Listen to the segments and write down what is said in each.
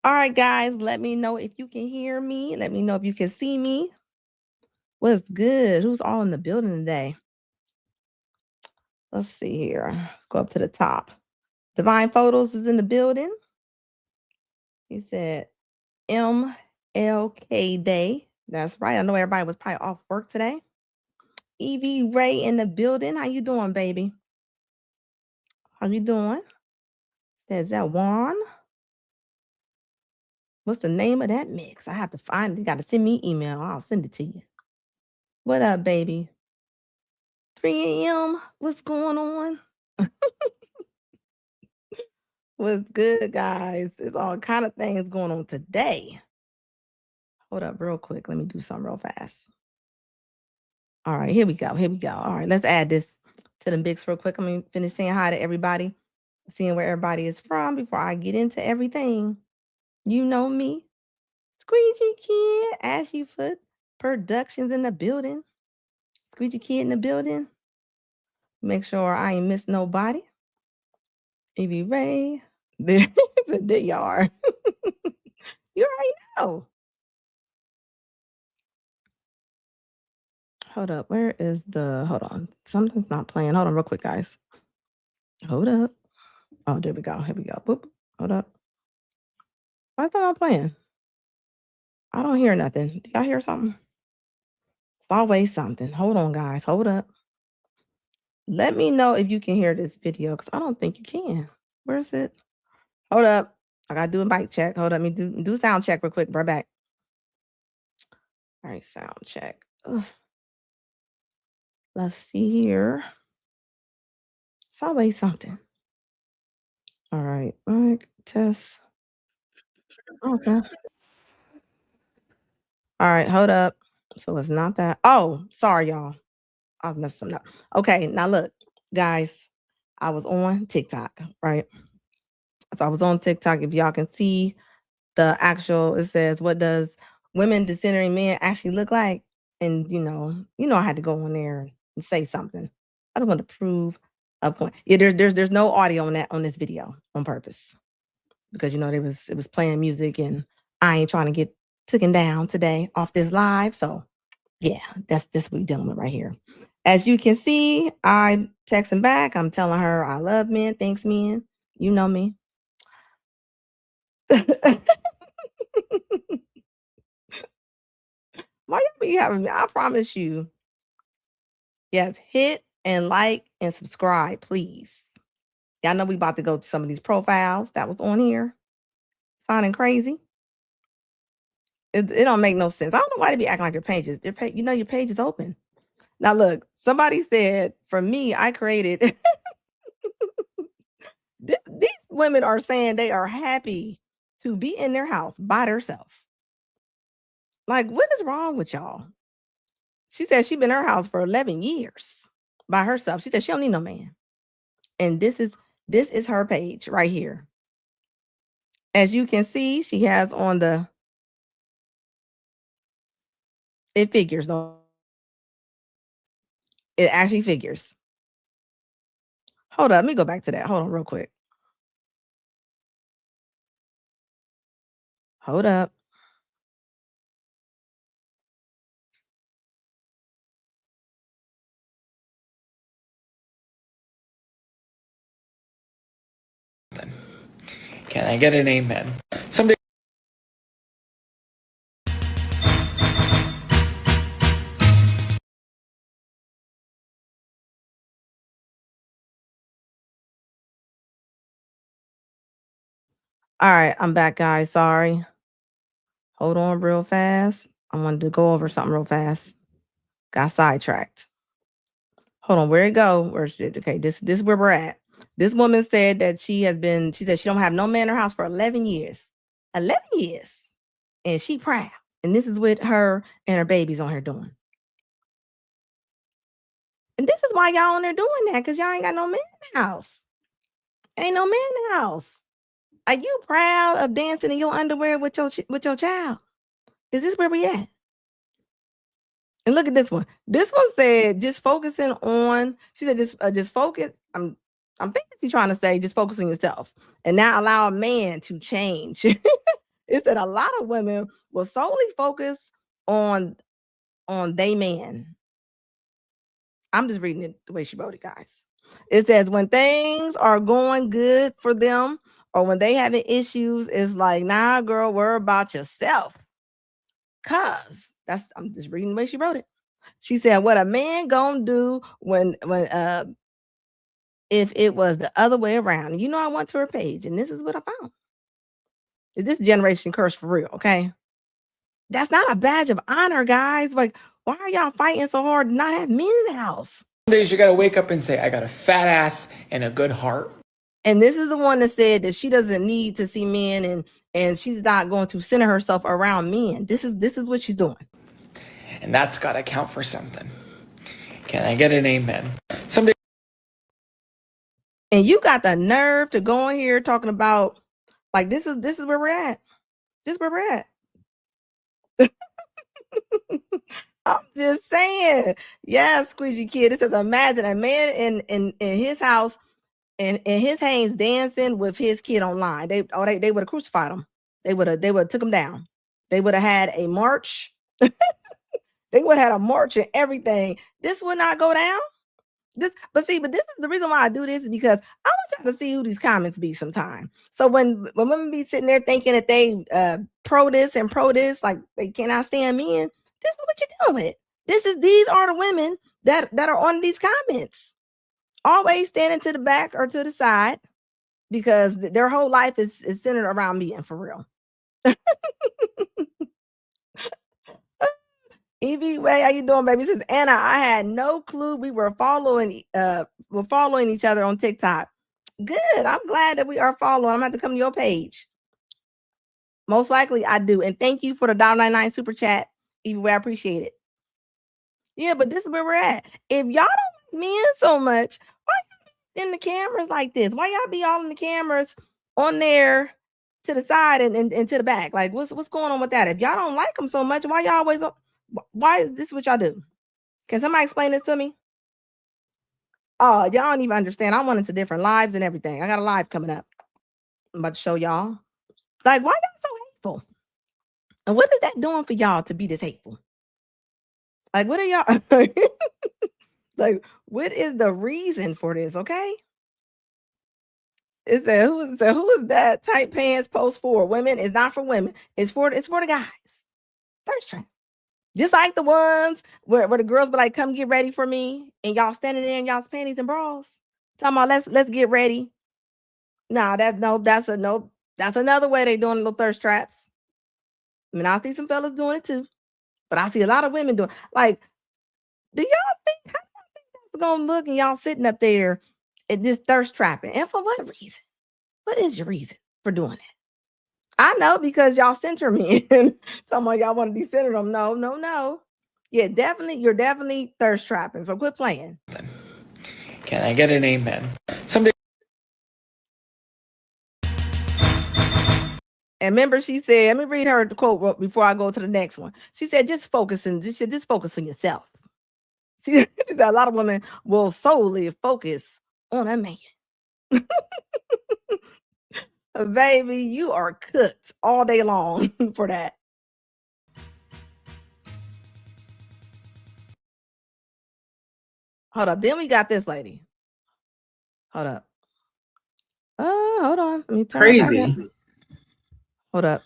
All right, guys, let me know if you can hear me. Let me know if you can see me. What's good? Who's all in the building today? Let's see here. Let's go up to the top. Divine Photos is in the building. He said MLK Day. That's right. I know everybody was probably off work today. Evie Ray in the building. How you doing, baby? How you doing? Is that Juan? What's the name of that mix? I have to find it. You got to send me an email. I'll send it to you. What up, baby? 3 a.m. What's going on? What's good, guys? There's all kind of things going on today. Hold up real quick. Let me do something real fast. All right, here we go. Here we go. All right, let's add this to the mix real quick. I'm going to finish saying hi to everybody, seeing where everybody is from before I get into everything. You know me. Squeegee Kid, Ashy Foot Productions in the building. Squeegee Kid in the building. Make sure I ain't miss nobody. Evie Ray. There's a y'all are. You already know. Hold up. Where is the hold on? Something's not playing. Hold on real quick, guys. Hold up. Oh, there we go. Here we go. Boop. Hold up. Why is that not playing? I don't hear nothing. Do y'all hear something? It's always something. Hold on, guys. Hold up. Let me know if you can hear this video because I don't think you can. Where is it? Hold up. I gotta do a mic check. Hold up. Let me do sound check real quick. Right back. All right, sound check. Ugh. Let's see here. It's always something. All right. Mic test. Okay. All right, hold up. So it's not that. Oh, sorry, y'all. I was messing something up. Okay, now look, guys. I was on TikTok, right? So I was on TikTok. If y'all can see the actual, it says, "What does women discerning men actually look like?" And I had to go on there and say something. I just want to prove a point. Yeah, there's no audio on this video on purpose because it was playing music and I ain't trying to get taken down today off this live. So yeah, that's this we dealing with right here. As you can see, I texting back. I'm telling her I love men. Thanks, men. You know me. Why you be having me? I promise you. Yes, hit and like and subscribe, please. Y'all know we about to go to some of these profiles that was on here. Sounding crazy. It don't make no sense. I don't know why they be acting like your page is open. Now look, somebody said for me, I created these women are saying they are happy to be in their house by themselves. Like, what is wrong with y'all? She said she been in her house for 11 years by herself. She said she don't need no man. And this is her page right here. As you can see, she has on it figures though. It actually figures. Hold up, let me go back to that. Hold on real quick. Hold up. Can I get an amen? Someday. All right, I'm back, guys. Sorry. Hold on real fast. I wanted to go over something real fast. Got sidetracked. Hold on, where it go? Where's it? Okay, this is where we're at. This woman said that she said she don't have no man in her house for 11 years. 11 years. And she proud. And this is what her and her babies on her doing. And this is why y'all on there doing that, because y'all ain't got no man in the house. Ain't no man in the house. Are you proud of dancing in your underwear with your child? Is this where we at? And look at this one. This one said just focusing on. She said just focus. I'm thinking she's trying to say just focus on yourself and not allow a man to change It said a lot of women will solely focus on they man. I'm just reading it the way she wrote it, guys. It says when things are going good for them or when they having issues, it's like, nah, girl, worry about yourself. Cause I'm just reading the way she wrote it. She said, what a man gonna do when if it was the other way around. You know, I went to her page and this is what I found. Is this generation curse for real? Okay. That's not a badge of honor, guys. Like, why are y'all fighting so hard to not have men in the house? Some days you gotta wake up and say, I got a fat ass and a good heart. And this is the one that said that she doesn't need to see men and she's not going to center herself around men. This is what she's doing. And that's gotta count for something. Can I get an amen? Someday. And you got the nerve to go in here talking about like this is where we're at. This is where we're at. I'm just saying. Yeah, Squeegee Kid. It says imagine a man in his house and in his hands dancing with his kid online. They would have crucified him. They would have took him down. They would have had a march. They would have had a march and everything. This would not go down. But this is the reason why I do this is because I want y'all to see who these comments be sometime. So when women be sitting there thinking that they pro this and pro this, like they cannot stand men, this is what you're dealing with. These are the women that are on these comments. Always standing to the back or to the side because their whole life is centered around men for real. Evie Way, how you doing, baby? This is Anna. I had no clue we were following each other on TikTok. Good. I'm glad that we are following. I'm gonna have to come to your page. Most likely I do. And thank you for the $1.99 super chat. Evie Way, I appreciate it. Yeah, but this is where we're at. If y'all don't like men so much, why y'all in the cameras like this? Why y'all be all in the cameras on there to the side and to the back? Like, what's going on with that? If y'all don't like them so much, why y'all always... Why is this what y'all do? Can somebody explain this to me? Oh, y'all don't even understand. I went into different lives and everything. I got a live coming up. I'm about to show y'all. Like, why y'all so hateful? And what is that doing for y'all to be this hateful? Like, what are y'all? Like, what is the reason for this? Okay. It said, who is that tight pants post for? Women. It's not for women. It's for the guys. Thirst trap. Just like the ones where the girls be like, come get ready for me. And y'all standing there in y'all's panties and bras. Talking about let's get ready. Nah, that's another way they doing little thirst traps. I mean, I see some fellas doing it too. But I see a lot of women doing like, do y'all think how y'all think that's gonna look and y'all sitting up there at this thirst trapping? And for what reason? What is your reason for doing that? I know because y'all center me and talking about y'all want to decenter them. No. Yeah, you're definitely thirst trapping. So quit playing. Can I get an amen? Someday. And remember, she said, let me read her quote before I go to the next one. She said, just focus on yourself. She said a lot of women will solely focus on a man. Baby, you are cooked all day long for that. Hold up. Then we got this lady. Hold up. Hold on. Let me tell Crazy. Hold up.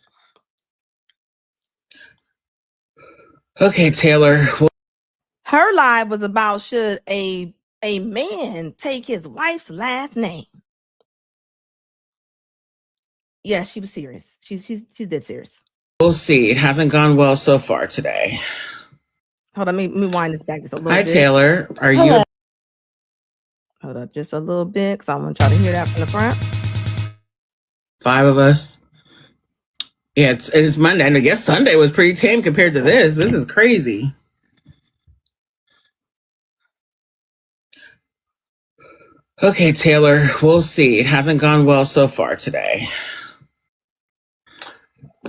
Okay, Taylor. Her live was about should a man take his wife's last name. Yeah, she was serious. She's dead serious. We'll see. It hasn't gone well so far today. Hold on, let me wind this back just a little Hi, bit. Taylor. Are you? Hold up just a little bit because I want y'all to hear that from the front. 5 of us. Yeah, it's Monday. And I guess Sunday was pretty tame compared to this. This is crazy. Okay, Taylor. We'll see. It hasn't gone well so far today.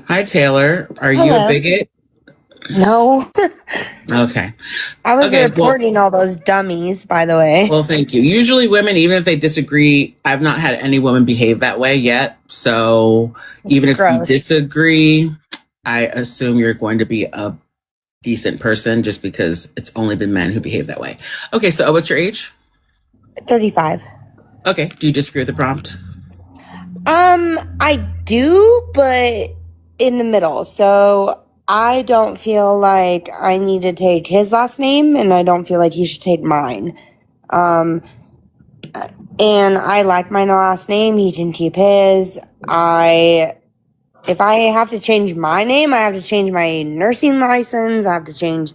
Hi, Taylor. Are you a bigot? No. Okay. I was Okay, well- reporting all those dummies, by the way. Well, thank you. Usually women, even if they disagree, I've not had any woman behave that way yet. So even if you gross. disagree, I assume you're going to be a decent person just because it's only been men who behave that way. Okay, so what's your age? 35. Okay, do you disagree with the prompt? I do, but in the middle. So I don't feel like I need to take his last name, and I don't feel like he should take mine. And I like my last name. He can keep his. If I have to change my name, I have to change my nursing license. I have to change,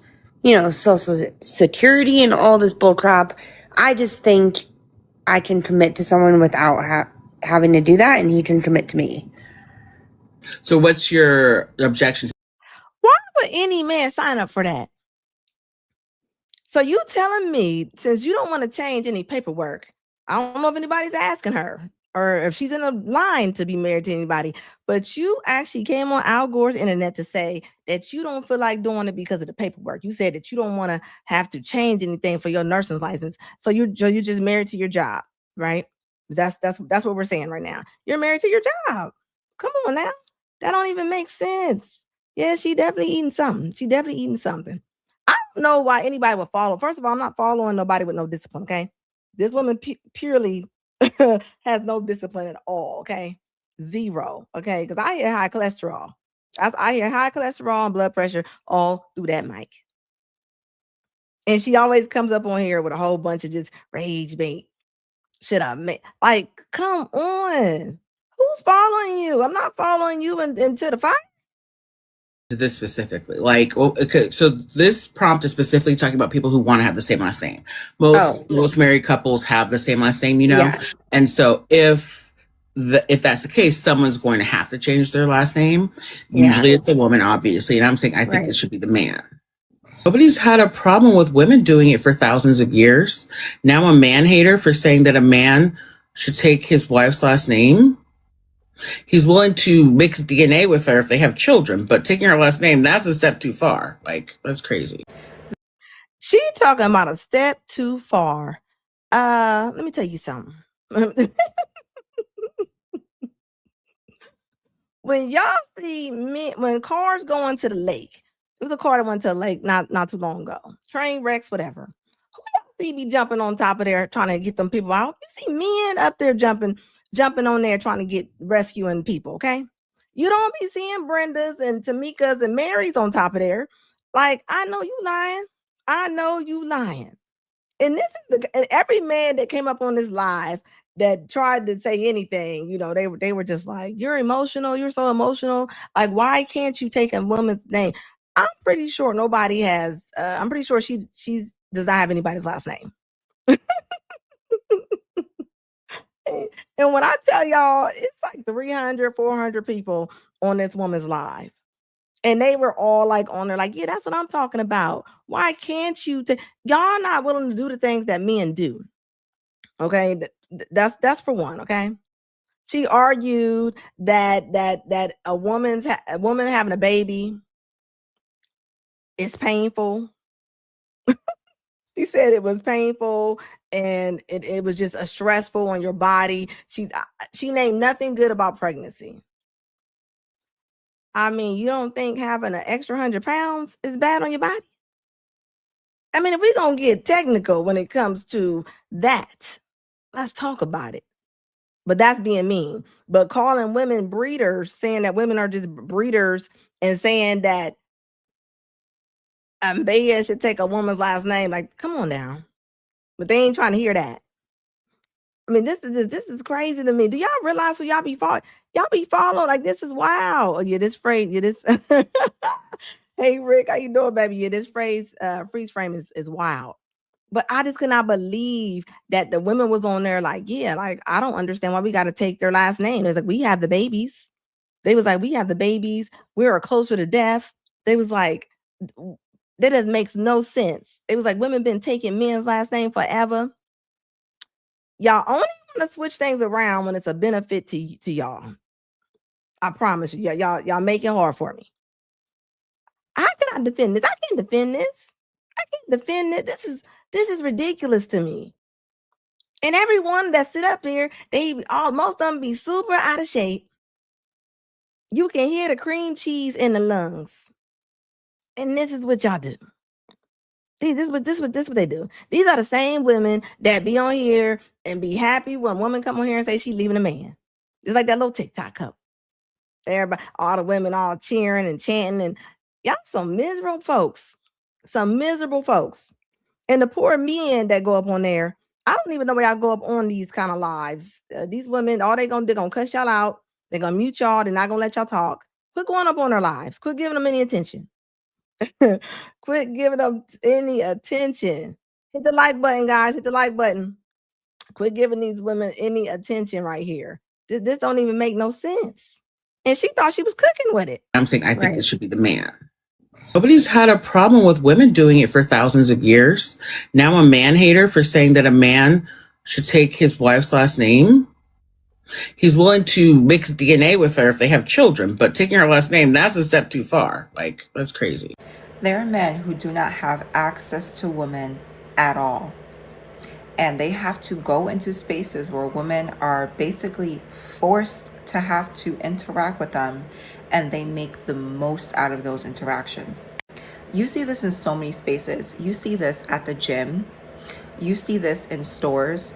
Social Security and all this bull crap. I just think I can commit to someone without having to do that, and he can commit to me. So what's your objection? Why would any man sign up for that? So you telling me, since you don't want to change any paperwork, I don't know if anybody's asking her or if she's in a line to be married to anybody, but you actually came on Al Gore's internet to say that you don't feel like doing it because of the paperwork. You said that you don't want to have to change anything for your nursing license. So you're just married to your job, right? That's what we're saying right now. You're married to your job. Come on now. That don't even make sense. Yeah, she definitely eating something. She definitely eating something. I don't know why anybody would follow. First of all, I'm not following nobody with no discipline, okay? This woman purely has no discipline at all, okay? Zero, okay? Because I hear high cholesterol. I hear high cholesterol and blood pressure all through that mic. And she always comes up on here with a whole bunch of just rage bait. Should I make, like, come on. Who's following you? I'm not following you into the fight. This specifically, like, well, okay, so this prompt is specifically talking about people who want to have the same last name. Most married couples have the same last name, Yeah. And so if that's the case, someone's going to have to change their last name. Usually it's the woman, obviously, and I'm saying I think it should be the man. Nobody's had a problem with women doing it for thousands of years. Now a man hater for saying that a man should take his wife's last name. He's willing to mix DNA with her if they have children, but taking her last name, that's a step too far. Like, that's crazy. She talking about a step too far. Let me tell you something. When y'all see men, when cars go into the lake, it was a car that went to the lake not too long ago. Train wrecks, whatever. Who y'all see be jumping on top of there trying to get them people out? You see men up there jumping on there trying to get rescuing people, okay? You don't be seeing Brenda's and Tamika's and Mary's on top of there. Like, I know you lying. I know you lying. And this is and every man that came up on this live that tried to say anything, they were just like, you're emotional, you're so emotional. Like, why can't you take a woman's name? I'm pretty sure nobody has. I'm pretty sure she's does not have anybody's last name. And when I tell y'all, it's like 300, 400 people on this woman's live. And they were all like on there, like, yeah, that's what I'm talking about. Why can't you y'all not willing to do the things that men do? Okay, that's for one. Okay, she argued that a woman having a baby is painful. She said it was painful and it was just a stressful on your body. She named nothing good about pregnancy. I mean, you don't think having an extra 100 pounds is bad on your body? I mean, if we're going to get technical when it comes to that, let's talk about it. But that's being mean. But calling women breeders, saying that women are just breeders and saying that Bea should take a woman's last name, like, come on now. But they ain't trying to hear that. I mean, this is crazy to me. Do y'all realize who y'all be following? Y'all be following, like, this is wow. Oh, yeah, this phrase, yeah, this. Hey, Rick, how you doing, baby? Yeah, this phrase, freeze frame is wild. But I just could not believe that the women was on there like, yeah, like, I don't understand why we got to take their last name. It's like, we have the babies. They was like, we have the babies. We're closer to death. They was like, that doesn't make no sense. It was like, women been taking men's last name forever. Y'all only want to switch things around when it's a benefit to y'all. I promise you. Y'all make it hard for me. How can I defend this? I can't defend this. I can't defend it. This is ridiculous to me. And everyone that sit up here, most of them be super out of shape. You can hear the cream cheese in the lungs. And this is what y'all do. See, this what they do. These are the same women that be on here and be happy when a woman come on here and say she leaving a man. It's like that little TikTok couple. Everybody, all the women all cheering and chanting, and y'all some miserable folks. Some miserable folks. And the poor men that go up on there, I don't even know why y'all go up on these kind of lives. These women, all they're gonna cuss y'all out. They're gonna mute y'all. They're not gonna let y'all talk. Quit going up on their lives. Quit giving them any attention. Quit giving them any attention. Hit the like button, guys. Hit the like button. Quit giving these women any attention right here. This don't even make no sense. And she thought she was cooking with it. I'm saying I think it should be the man. Nobody's had a problem with women doing it for thousands of years. Now a man hater for saying that a man should take his wife's last name. He's willing to mix DNA with her if they have children, but taking her last name, that's a step too far. Like, that's crazy. There are men who do not have access to women at all. And they have to go into spaces where women are basically forced to have to interact with them, and they make the most out of those interactions. You see this in so many spaces. You see this at the gym. You see this in stores.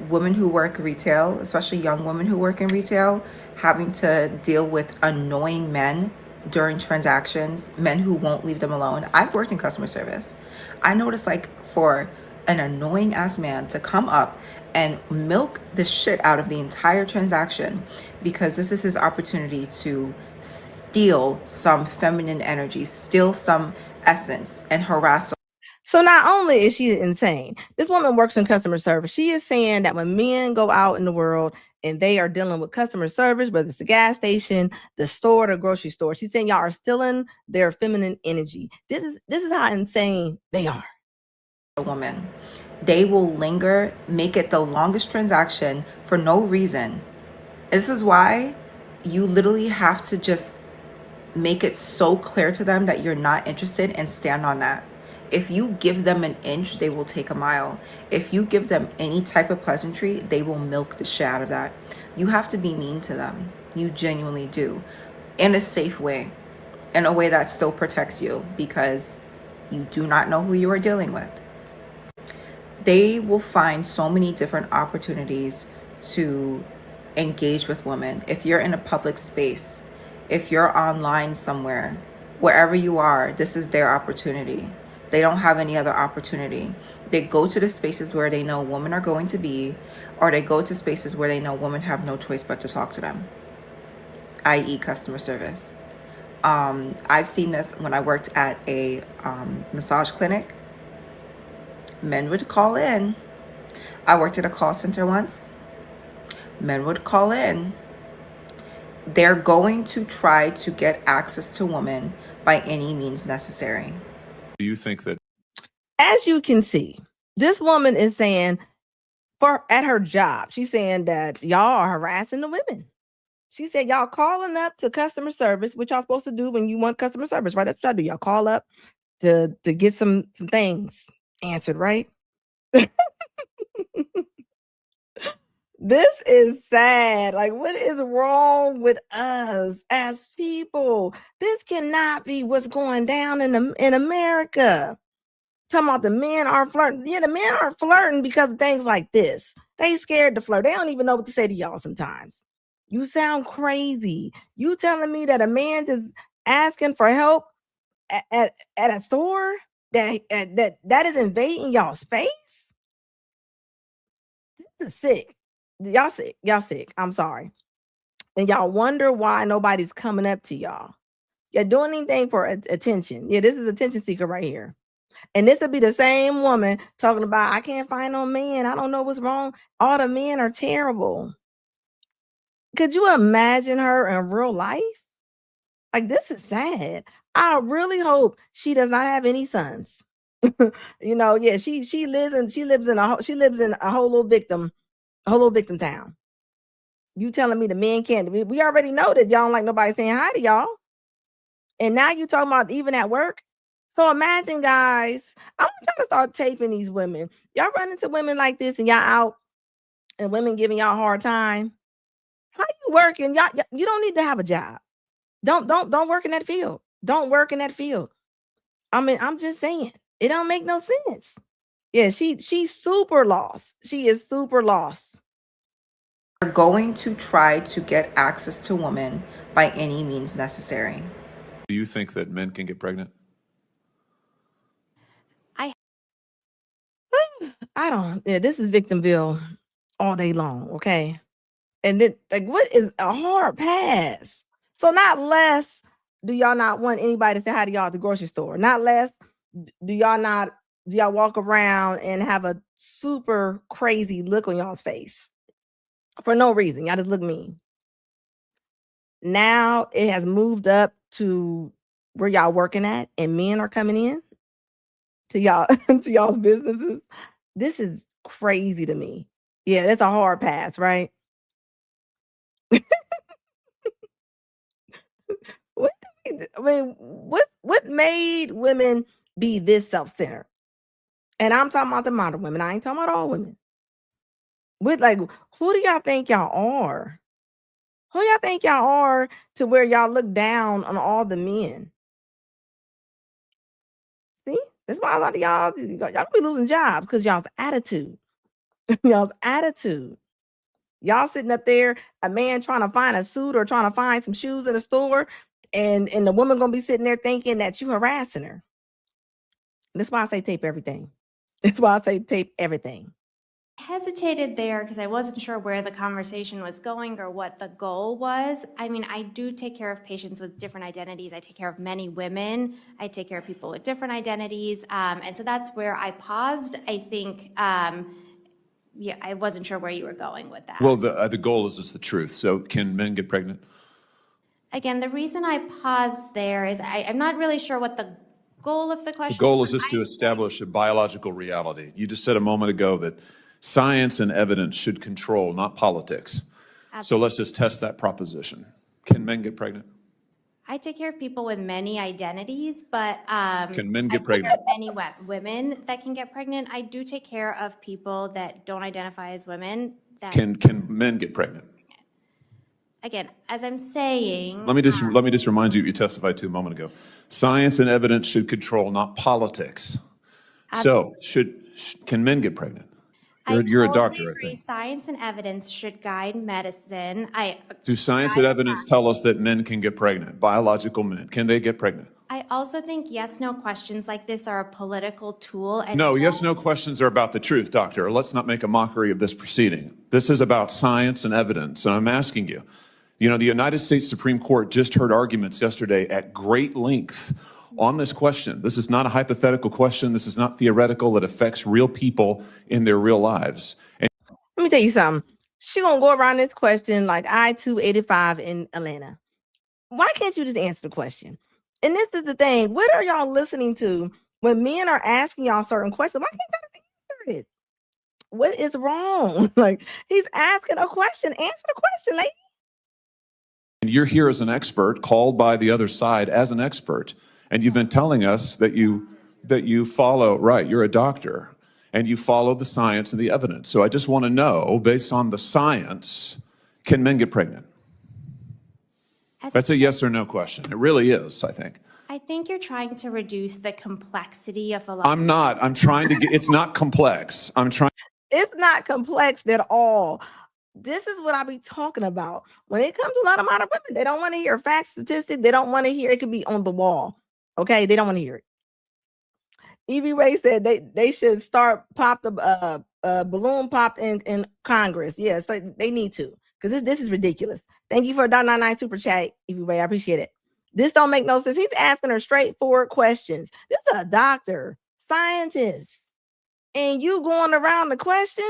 Women who work retail, especially young women who work in retail, having to deal with annoying men during transactions, men who won't leave them alone. I've worked in customer service. I noticed, like, for an annoying ass man to come up and milk the shit out of the entire transaction because this is his opportunity to steal some feminine energy, steal some essence, and harass. So not only is she insane, this woman works in customer service. She is saying that when men go out in the world and they are dealing with customer service, whether it's the gas station, the store, the grocery store, she's saying y'all are stealing their feminine energy. This is how insane they are. A woman, they will linger, make it the longest transaction for no reason. This is why you literally have to just make it so clear to them that you're not interested and stand on that. If you give them an inch, they will take a mile. If you give them any type of pleasantry, they will milk the shit out of that. You have to be mean to them. You genuinely do. In a safe way. In a way that still protects you, because you do not know who you are dealing with. They will find so many different opportunities to engage with women. If you're in a public space, if you're online somewhere, wherever you are, this is their opportunity. They don't have any other opportunity. They go to the spaces where they know women are going to be, or they go to spaces where they know women have no choice but to talk to them, i.e. customer service. I've seen this when I worked at a massage clinic. Men would call in. I worked at a call center once. Men would call in. They're going to try to get access to women by any means necessary. Do you think that? As you can see, this woman is saying at her job, she's saying that y'all are harassing the women. She said y'all calling up to customer service, which y'all supposed to do when you want customer service, right? That's what y'all do. Y'all call up to get some things answered, right? This is sad. Like, what is wrong with us as people? This cannot be what's going down in America. Talking about the men aren't flirting. Yeah, the men aren't flirting because of things like this. They scared to flirt. They don't even know what to say to y'all sometimes. You sound crazy. You telling me that a man just asking for help at a store that is invading y'all space? This is sick. Y'all sick. I'm sorry. And y'all wonder why nobody's coming up to y'all. You're doing anything for attention. Yeah, this is attention seeker right here. And this would be the same woman talking about, I can't find no man. I don't know what's wrong. All the men are terrible. Could you imagine her in real life? Like, this is sad. I really hope she does not have any sons. Yeah, she lives in a whole little victim town. You telling me the men can't? We already know that y'all don't like nobody saying hi to y'all. And now you talking about even at work, So imagine, guys, I'm trying to start taping these women. Y'all run into women like this and y'all out and women giving y'all a hard time. How you working? You don't need to have a job. Don't work in that field. Don't work in that field. I mean, I'm just saying, it don't make no sense. Yeah, she's super lost. She is super lost. Are going to try to get access to women by any means necessary. Do you think that men can get pregnant? I don't. Yeah, this is Victimville all day long. Okay, and then like, what is a hard pass? So not less. Do y'all not want anybody to say hi to y'all at the grocery store? Not less. Do y'all walk around and have a super crazy look on y'all's face for no reason? Y'all just look mean. Now it has moved up to where y'all working at, and men are coming in to y'all to y'all's businesses. This is crazy to me. Yeah, that's a hard pass, right? What I mean, what made women be this self-centered? And I'm talking about the modern women. I ain't talking about all women. With like, who do y'all think y'all are? Who y'all think y'all are to where y'all look down on all the men? See, that's why a lot of y'all be losing jobs because y'all's attitude. Y'all's attitude. Y'all sitting up there, a man trying to find a suit or trying to find some shoes in a store, and the woman gonna be sitting there thinking that you harassing her. That's why I say tape everything. That's why I say tape everything. Hesitated there because I wasn't sure where the conversation was going or what the goal was. I mean, I do take care of patients with different identities. I take care of many women. I take care of people with different identities. And so that's where I paused. I think, yeah, I wasn't sure where you were going with that. Well, the goal is just the truth. So can men get pregnant? Again, the reason I paused there is I'm not really sure what the goal of the question The goal is just to establish a biological reality. You just said a moment ago that science and evidence should control, not politics. So let's just test that proposition. Can men get pregnant? I take care of people with many identities, but Can men I get take care pregnant? of many women that can get pregnant. I do take care of people that don't identify as women. That Can men get pregnant? again, as I'm saying, Let me just remind you what you testified to a moment ago. Science and evidence should control, not politics. So can men get pregnant? You're a doctor, I agree. think. Science and evidence should guide medicine. Do science and evidence tell us that men can get pregnant? Biological men, can they get pregnant? I also think yes/no questions like this are a political tool. And No, yes/no questions are about the truth, doctor. Let's not make a mockery of this proceeding. This is about science and evidence, and I'm asking you. You know, the United States Supreme Court just heard arguments yesterday at great length on this question. This is not a hypothetical question. This is not theoretical. It affects real people in their real lives. And let me tell you something. She gonna go around this question like I-285 in Atlanta. Why can't you just answer the question? And this is the thing. What are y'all listening to when men are asking y'all certain questions? Why can't y'all just answer it? What is wrong? Like, he's asking a question. Answer the question, lady. you're here as an expert, called by the other side as an expert, and you've been telling us that you follow, right, you're a doctor, and you follow the science and the evidence. So I just want to know, based on the science, can men get pregnant? That's a yes or no question. It really is, I think. I think you're trying to reduce the complexity of a lot. I'm not. I'm trying to get, it's not complex. It's not complex at all. This is what I be talking about. When it comes to a lot of modern women, they don't want to hear facts, statistics. They don't want to hear it could be on the wall. Okay, they don't want to hear it. Evie Ray said they should start pop the balloon popped in Congress. Yes, they need to, because this is ridiculous. Thank you for a $1.99 super chat, Evie Ray. I appreciate it. This don't make no sense. He's asking her straightforward questions. This is a doctor, scientist, and you going around the question.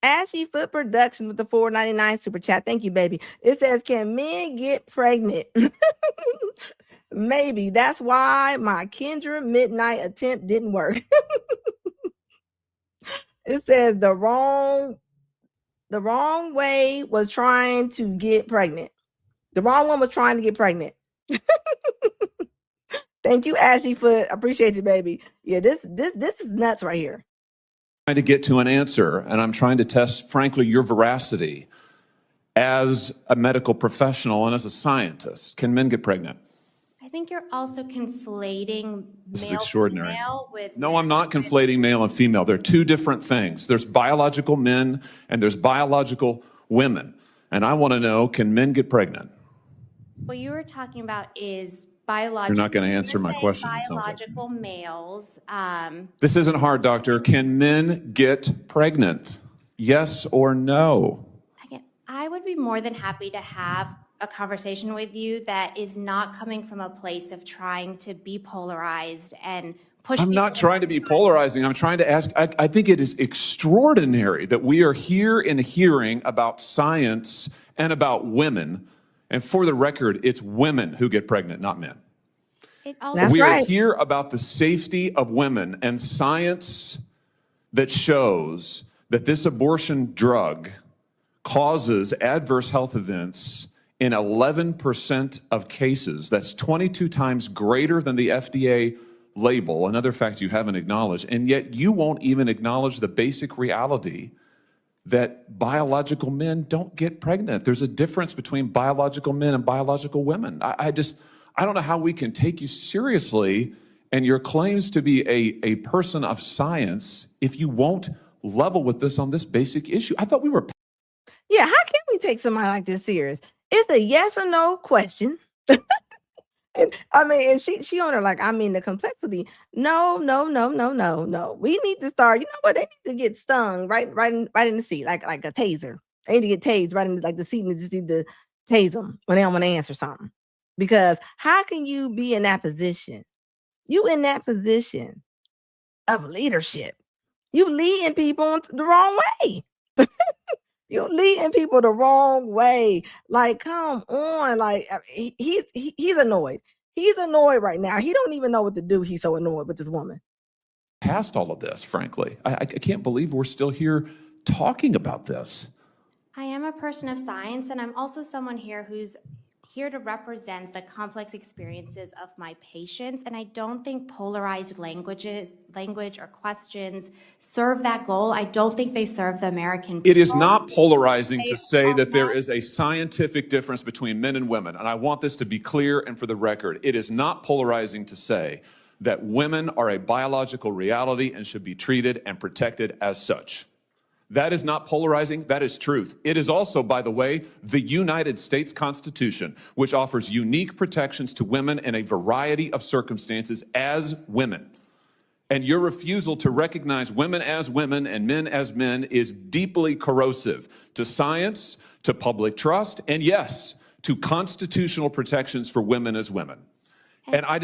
Ashy Foot Productions with the $4.99 super chat. Thank you, baby. It says, can men get pregnant? Maybe. That's why my Kendra midnight attempt didn't work. It says the wrong way was trying to get pregnant. The wrong one was trying to get pregnant. Thank you, Ashley, for appreciate you, baby. Yeah, this is nuts right here. Trying to get to an answer, and I'm trying to test, frankly, your veracity as a medical professional and as a scientist. Can men get pregnant? I think you're also conflating This is male extraordinary. female with No, I'm not conflating male and female. They're two different things. There's biological men and there's biological women. And I want to know, can men get pregnant? What you were talking about is biological. You're not going to answer my say question, it sounds like to me. Biological males. This isn't hard, doctor. Can men get pregnant? Yes or no? Again, I would be more than happy to have a conversation with you that is not coming from a place of trying to be polarized and push. I'm not trying to be polarizing. I'm trying to ask. I think it is extraordinary that we are here in a hearing about science and about women. And for the record, it's women who get pregnant, not men. That's We are right. here about the safety of women and science that shows that this abortion drug causes adverse health events in 11% of cases. That's 22 times greater than the FDA label, another fact you haven't acknowledged. And yet you won't even acknowledge the basic reality that biological men don't get pregnant. There's a difference between biological men and biological women. I don't know how we can take you seriously and your claims to be a person of science if you won't level with this on this basic issue. I thought we were. Yeah, how can we take somebody like this serious? It's a yes or no question. And she on her like, the complexity. No. We need to start. You know what? They need to get stung right in the seat, like a taser. They need to get tased right in the seat, and just need to tase them when they don't want to answer something. Because how can you be in that position? You in that position of leadership. You leading people the wrong way. You're leading people the wrong way. Like, come on. Like, he's annoyed. He's annoyed right now. He don't even know what to do. He's so annoyed with this woman. Past all of this, frankly. I can't believe we're still here talking about this. I am a person of science, and I'm also someone here who's here to represent the complex experiences of my patients, and I don't think polarized language or questions serve that goal. I don't think they serve the American people. It is not polarizing to say that there is a scientific difference between men and women, and I want this to be clear and for the record. It is not polarizing to say that women are a biological reality and should be treated and protected as such. That is not polarizing, that is truth. It is also, by the way, the United States Constitution, which offers unique protections to women in a variety of circumstances as women. And your refusal to recognize women as women and men as men is deeply corrosive to science, to public trust, and yes, to constitutional protections for women as women. And I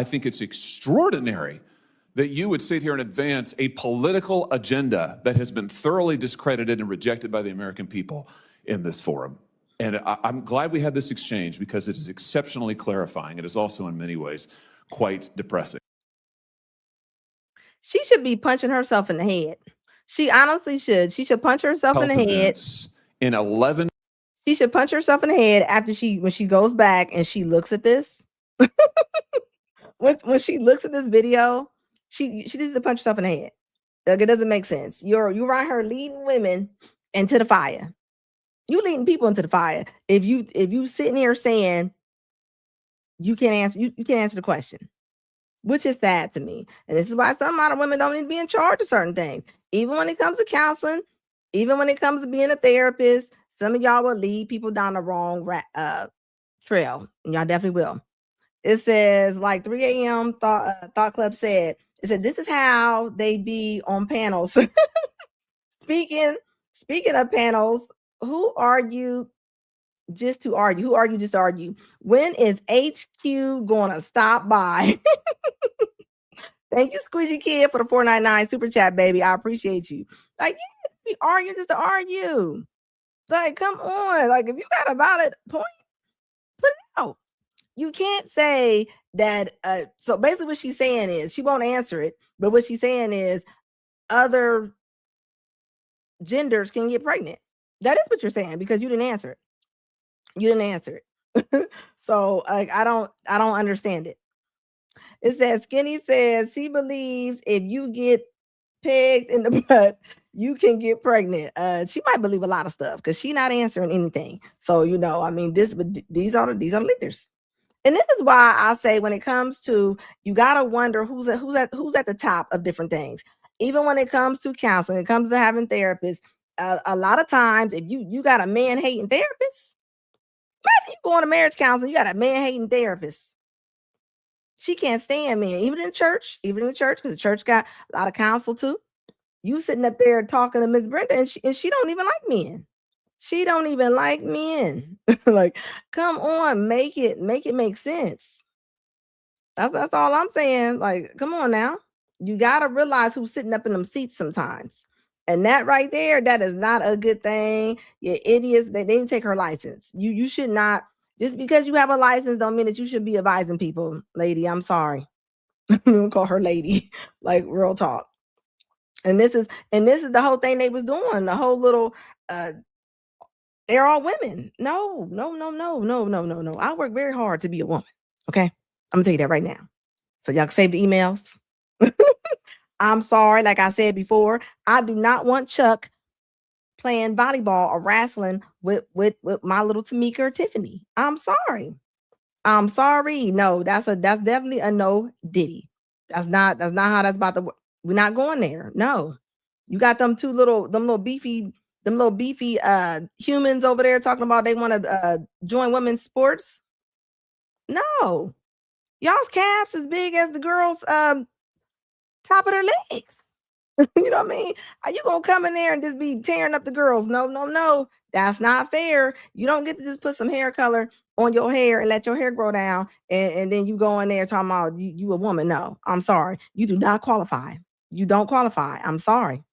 think it's extraordinary that you would sit here and advance a political agenda that has been thoroughly discredited and rejected by the American people in this forum. And I'm glad we had this exchange because it is exceptionally clarifying. It is also in many ways quite depressing. She should be punching herself in the head. She honestly should. She should punch herself in the head. In 11. She should punch herself in the head after when she goes back and she looks at this. when she looks at this video, she needs to punch herself in the head. Like, it doesn't make sense. You're right here leading women into the fire. You leading people into the fire. If you sitting here saying you can't answer, you can't answer the question, which is sad to me. And this is why some amount of women don't need to be in charge of certain things. Even when it comes to counseling, even when it comes to being a therapist, some of y'all will lead people down the wrong trail, and y'all definitely will. It says, like 3 a.m. Thought Club said, it said, this is how they be on panels. Speaking of panels, who argue just to argue? Who argue just to argue? When is HQ going to stop by? Thank you, Squeezy Kid, for the $4.99 super chat, baby. I appreciate you. Like, you be arguing just to argue. Like, come on. Like, if you got a valid point, put it out. You can't say that. So basically what she's saying is, she won't answer it, but what she's saying is other genders can get pregnant. That is what you're saying, because you didn't answer it. You didn't answer it. So like, I don't understand it. It says Skinny says she believes if you get pegged in the butt, you can get pregnant. She might believe a lot of stuff because she's not answering anything. So I mean, these are the leaders. And this is why I say when it comes to, you gotta wonder who's at the top of different things. Even when it comes to counseling, it comes to having therapists. A lot of times, if you got a man hating therapist, imagine you going to marriage counseling, you got a man hating therapist. She can't stand men, even in church, because the church got a lot of counsel too. You sitting up there talking to Miss Brenda, and she don't even like men. She don't even like men. Like, come on, make it make sense. That's all I'm saying. Like, come on now. You gotta realize who's sitting up in them seats sometimes. And that right there, that is not a good thing. You idiots, they didn't take her license. You should not, just because you have a license don't mean that you should be advising people, lady. I'm sorry. Don't call her lady, like real talk. And this is the whole thing they was doing. The whole little they're all women. No. I work very hard to be a woman. Okay. I'm gonna tell you that right now. So y'all can save the emails. I'm sorry, like I said before, I do not want Chuck playing volleyball or wrestling with my little Tamika or Tiffany. I'm sorry. No, that's definitely a no Diddy. That's not how that's about to work. We're not going there. No. You got them little beefy humans over there talking about they want to join women's sports. No. Y'all's calves as big as the girls top of their legs. You know what I mean? Are you gonna come in there and just be tearing up the girls? No. That's not fair. You don't get to just put some hair color on your hair and let your hair grow down and then you go in there talking about you a woman. No, I'm sorry. You do not qualify. You don't qualify. I'm sorry.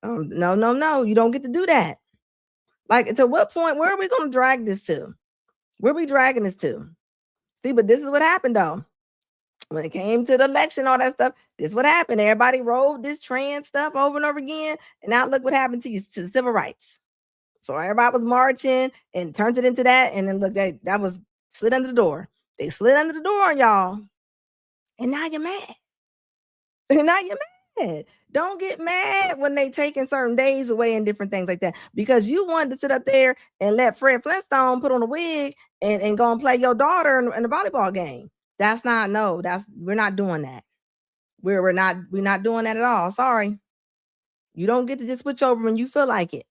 No. You don't get to do that. Like, to what point? Where are we gonna drag this to? Where are we dragging this to? See, but this is what happened though. When it came to the election, all that stuff, this is what happened. Everybody rolled this trans stuff over and over again. And now look what happened to civil rights. So everybody was marching and turned it into that. And then look, that was slid under the door. They slid under the door on y'all. And now you're mad. Don't get mad when they taking certain days away and different things like that. Because you wanted to sit up there and let Fred Flintstone put on a wig and go and play your daughter in a volleyball game. We're not doing that. We're not doing that at all. Sorry. You don't get to just switch over when you feel like it.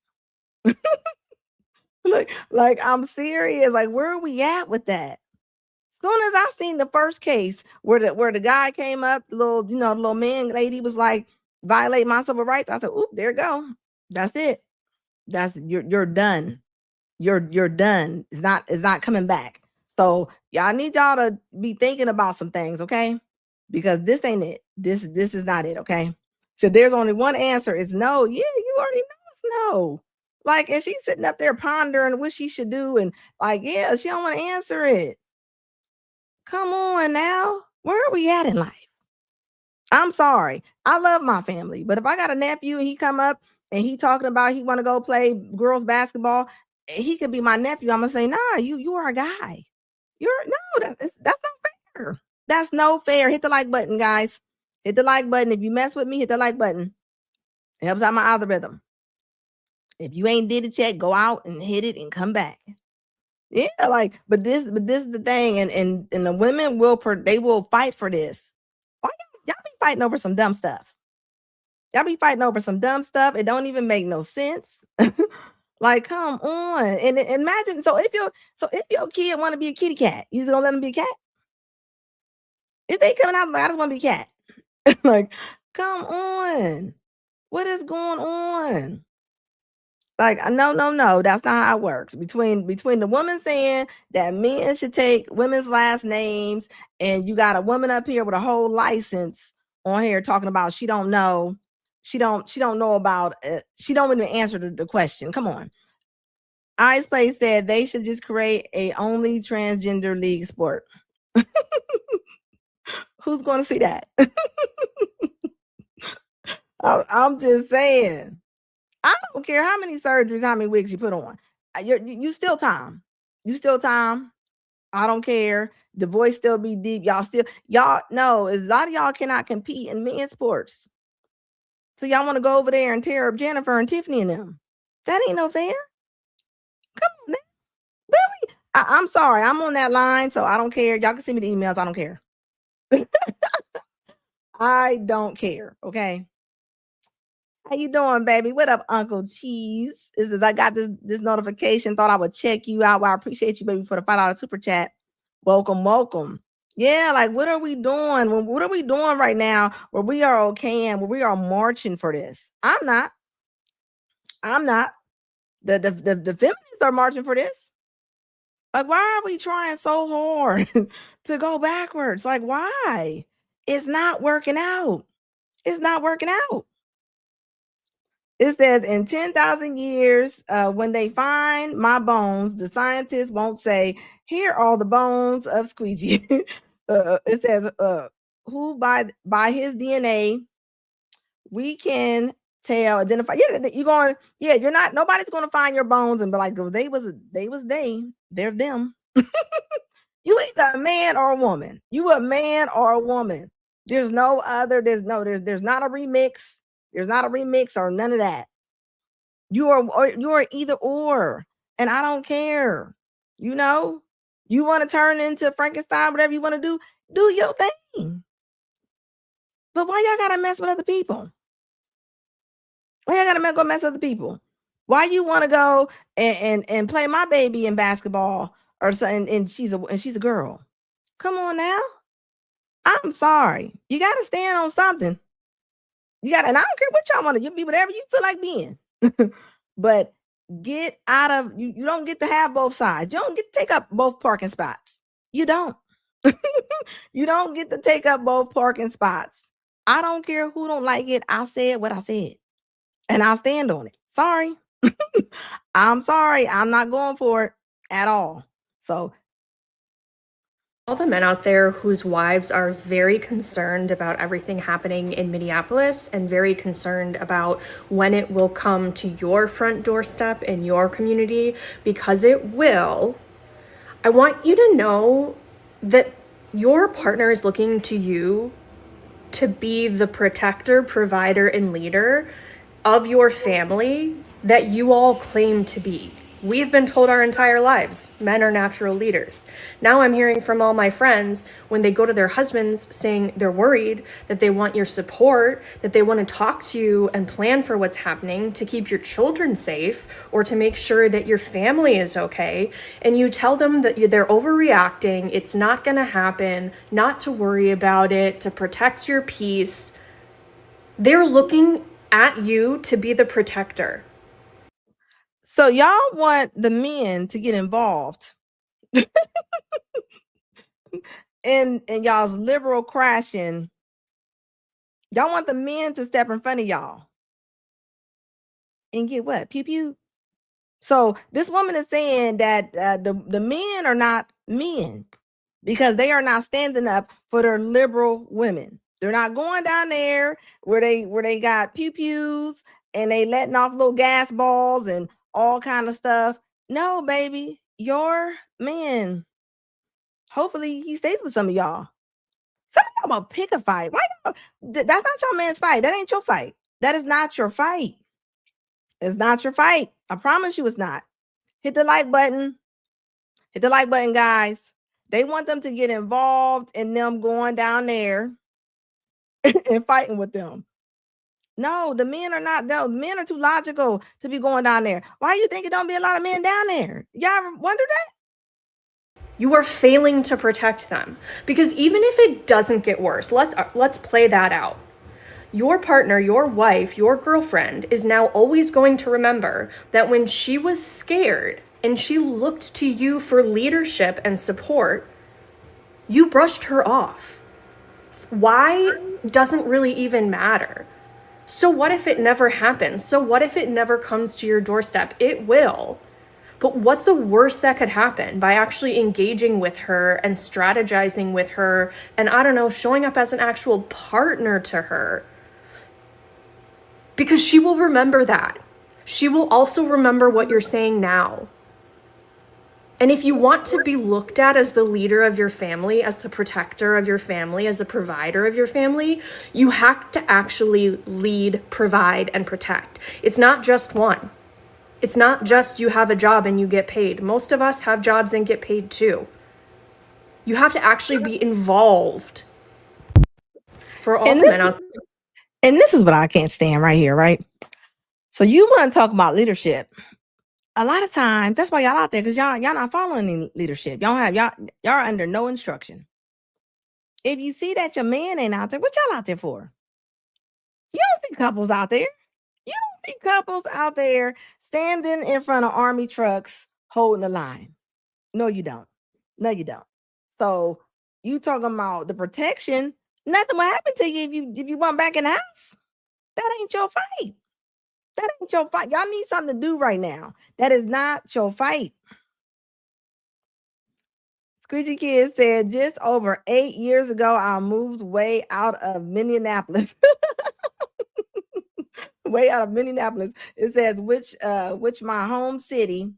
like I'm serious. Like, where are we at with that? Soon as I seen the first case where the guy came up, the little man lady was like, violate my civil rights. I said, oop, there you go. That's it. You're done. You're done. It's not coming back. So y'all need y'all to be thinking about some things, okay? Because this ain't it. This is not it, okay? So there's only one answer is no. Yeah, you already know it's no. Like, and she's sitting up there pondering what she should do, and like, yeah, she don't want to answer it. Come on now. Where are we at in life? I'm sorry. I love my family, but if I got a nephew and he come up and he talking about he want to go play girls basketball, he could be my nephew. I'm gonna say, nah, you are a guy. That's not fair. That's no fair. Hit the like button, guys. Hit the like button. If you mess with me, hit the like button. It helps out my algorithm. If you ain't did it yet, go out and hit it and come back. Yeah, like, but this is the thing, and the women will fight for this. Why y'all be fighting over some dumb stuff? Y'all be fighting over some dumb stuff. It don't even make no sense. Like, come on. And imagine, so if your kid want to be a kitty cat, you just gonna let them be a cat? If they coming out like, I just want to be a cat. Like, come on. What is going on? Like, no, that's not how it works. Between the woman saying that men should take women's last names, and you got a woman up here with a whole license on here talking about she don't know about it. She don't even answer the question. Come on. Ice Play said they should just create a only transgender league sport. Who's going to see that? I'm just saying. I don't care how many surgeries, how many wigs you put on. You still time. You still time. I don't care. The voice still be deep. Y'all no, a lot of y'all cannot compete in men's sports. So y'all want to go over there and tear up Jennifer and Tiffany and them. That ain't no fair. Come on, man. Really? I'm sorry. I'm on that line, so I don't care. Y'all can send me the emails. I don't care. I don't care. Okay. How you doing, baby? What up, Uncle Cheese? I got this notification. Thought I would check you out. Well, I appreciate you, baby, for the $5 super chat. Welcome. Yeah, like what are we doing? What are we doing right now where we are okay and where we are marching for this? I'm not. The feminists are marching for this. Like, why are we trying so hard to go backwards? Like, why? It's not working out. It's not working out. It says in 10,000 years, when they find my bones, the scientists won't say, here are all the bones of Squeegee. It says, who by his DNA, we can identify. Yeah, you're going, yeah, you're not, nobody's going to find your bones and be like, oh, they're them. You either a man or a woman. You a man or a woman. There's no other, there's not a remix. There's not a remix or none of that. You are either or, and I don't care. You know, you want to turn into Frankenstein, whatever you want to do your thing. But why y'all gotta mess with other people? Why y'all gotta go mess with other people? Why you want to go and play my baby in basketball or something? And she's a girl. Come on now. I'm sorry. You gotta stand on something. And I don't care what y'all want to. You be whatever you feel like being. But get out of you don't get to have both sides. You don't get to take up both parking spots. You don't. You don't get to take up both parking spots. I don't care who don't like it. I said what I said. And I'll stand on it. Sorry. I'm sorry. I'm not going for it at all. So all the men out there whose wives are very concerned about everything happening in Minneapolis and very concerned about when it will come to your front doorstep in your community, because it will, I want you to know that your partner is looking to you to be the protector, provider, and leader of your family that you all claim to be. We've been told our entire lives, men are natural leaders. Now I'm hearing from all my friends when they go to their husbands saying they're worried, that they want your support, that they want to talk to you and plan for what's happening to keep your children safe or to make sure that your family is okay. And you tell them that they're overreacting, it's not going to happen, not to worry about it, to protect your peace. They're looking at you to be the protector. So y'all want the men to get involved in y'all's liberal crashing. Y'all want the men to step in front of y'all and get what? Pew pew. So this woman is saying that the men are not men because they are not standing up for their liberal women. They're not going down there where they got pew pews and they letting off little gas balls and all kind of stuff. No, baby, your man. Hopefully he stays with some of y'all. Some of y'all will pick a fight. Why y'all? That's not your man's fight. That ain't your fight. That is not your fight. It's not your fight. I promise you it's not. Hit the like button. Hit the like button, guys. They want them to get involved in them going down there and fighting with them. No, the men are not. No, the men are too logical to be going down there. Why you think it don't be a lot of men down there? Y'all ever wonder that? You are failing to protect them, because even if it doesn't get worse, let's play that out. Your partner, your wife, your girlfriend is now always going to remember that when she was scared and she looked to you for leadership and support, you brushed her off. Why doesn't really even matter. So what if it never happens? So what if it never comes to your doorstep? It will. But what's the worst that could happen by actually engaging with her and strategizing with her and, I don't know, showing up as an actual partner to her? Because she will remember that. She will also remember what you're saying now. And if you want to be looked at as the leader of your family, as the protector of your family, as the provider of your family, you have to actually lead, provide, and protect. It's not just one. It's not just you have a job and you get paid. Most of us have jobs and get paid too. You have to actually be involved. For all the men out there. And this is what I can't stand right here, right? So you want to talk about leadership. A lot of times, that's why y'all out there, because y'all not following any leadership. Y'all are under no instruction. If you see that your man ain't out there, what y'all out there for? You don't see couples out there. You don't see couples out there standing in front of army trucks holding the line. No, you don't. No, you don't. So you talking about the protection, nothing will happen to you if you went back in the house. That ain't your fight. That ain't your fight. Y'all need something to do right now. That is not your fight. Squeegee Kid said, just over 8 years ago, I moved way out of Minneapolis. Way out of Minneapolis. It says, which my home city.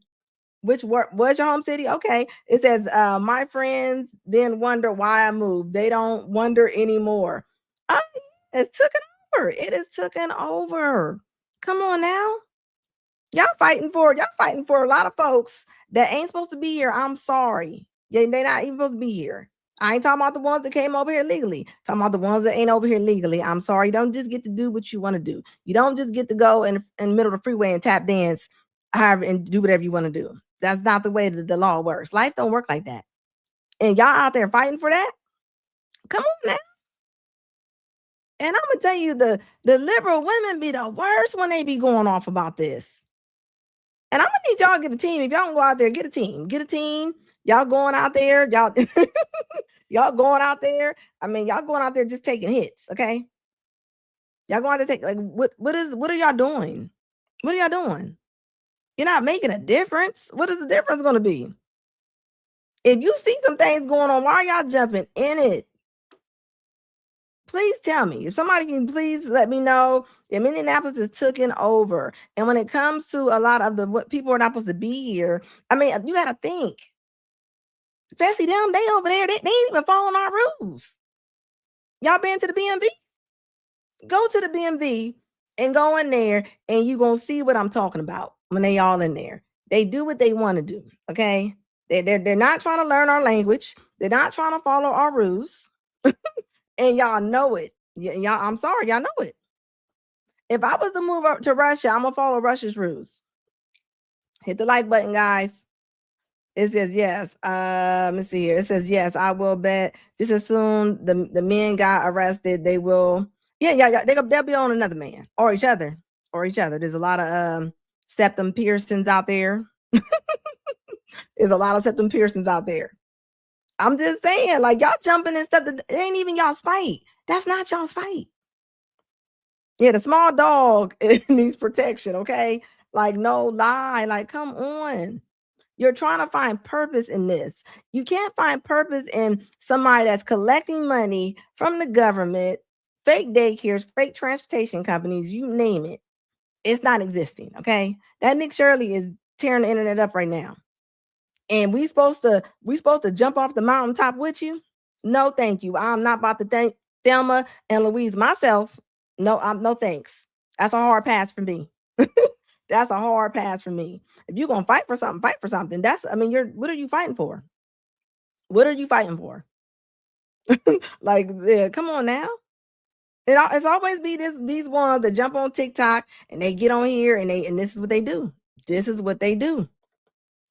Which was your home city? Okay. It says, my friends then wonder why I moved. They don't wonder anymore. It's taken over. It is taken over. Come on now. Y'all fighting for a lot of folks that ain't supposed to be here. I'm sorry. Yeah, they're not even supposed to be here. I ain't talking about the ones that came over here legally. Talking about the ones that ain't over here legally. I'm sorry. You don't just get to do what you want to do. You don't just get to go in the middle of the freeway and tap dance, however, and do whatever you want to do. That's not the way that the law works. Life don't work like that. And y'all out there fighting for that? Come on now. And I'm gonna tell you, the liberal women be the worst when they be going off about this. And I'm gonna need y'all to get a team. If y'all can go out there, get a team. Get a team. Y'all going out there. Y'all going out there. I mean, y'all going out there just taking hits, okay? Y'all going to take, like, what are y'all doing? What are y'all doing? You're not making a difference. What is the difference going to be? If you see some things going on, why are y'all jumping in it? Please tell me. If somebody can please let me know. If Minneapolis is taken over. And when it comes to a lot of what people are not supposed to be here, I mean, you got to think. Especially them, they over there, they ain't even following our rules. Y'all been to the BMV? Go to the BMV and go in there and you're going to see what I'm talking about when they all in there. They do what they want to do, okay? They're not trying to learn our language. They're not trying to follow our rules. And y'all know it. Y'all, I'm sorry, y'all know it. If I was to move up to Russia, I'm going to follow Russia's rules. Hit the like button, guys. It says yes. Let me see here. It says yes. I will bet. Just as soon the men got arrested, they will. Yeah. They'll be on another man or each other. There's a lot of septum piercings out there. There's a lot of septum piercings out there. I'm just saying, like, y'all jumping and stuff. That it ain't even y'all's fight. That's not y'all's fight. Yeah, the small dog needs protection. Okay, like, no lie. Like, come on. You're trying to find purpose in this. You can't find purpose in somebody that's collecting money from the government, fake daycares, fake transportation companies, you name it. It's not existing, okay? That Nick Shirley is tearing the internet up right now. And we supposed to jump off the mountaintop with you? No, thank you. I'm not about to thank Thelma and Louise myself. No thanks. That's a hard pass for me. That's a hard pass for me. If you're gonna fight for something, fight for something. What are you fighting for? What are you fighting for? Like, yeah, come on now. It's always be these ones that jump on TikTok and they get on here and this is what they do. This is what they do.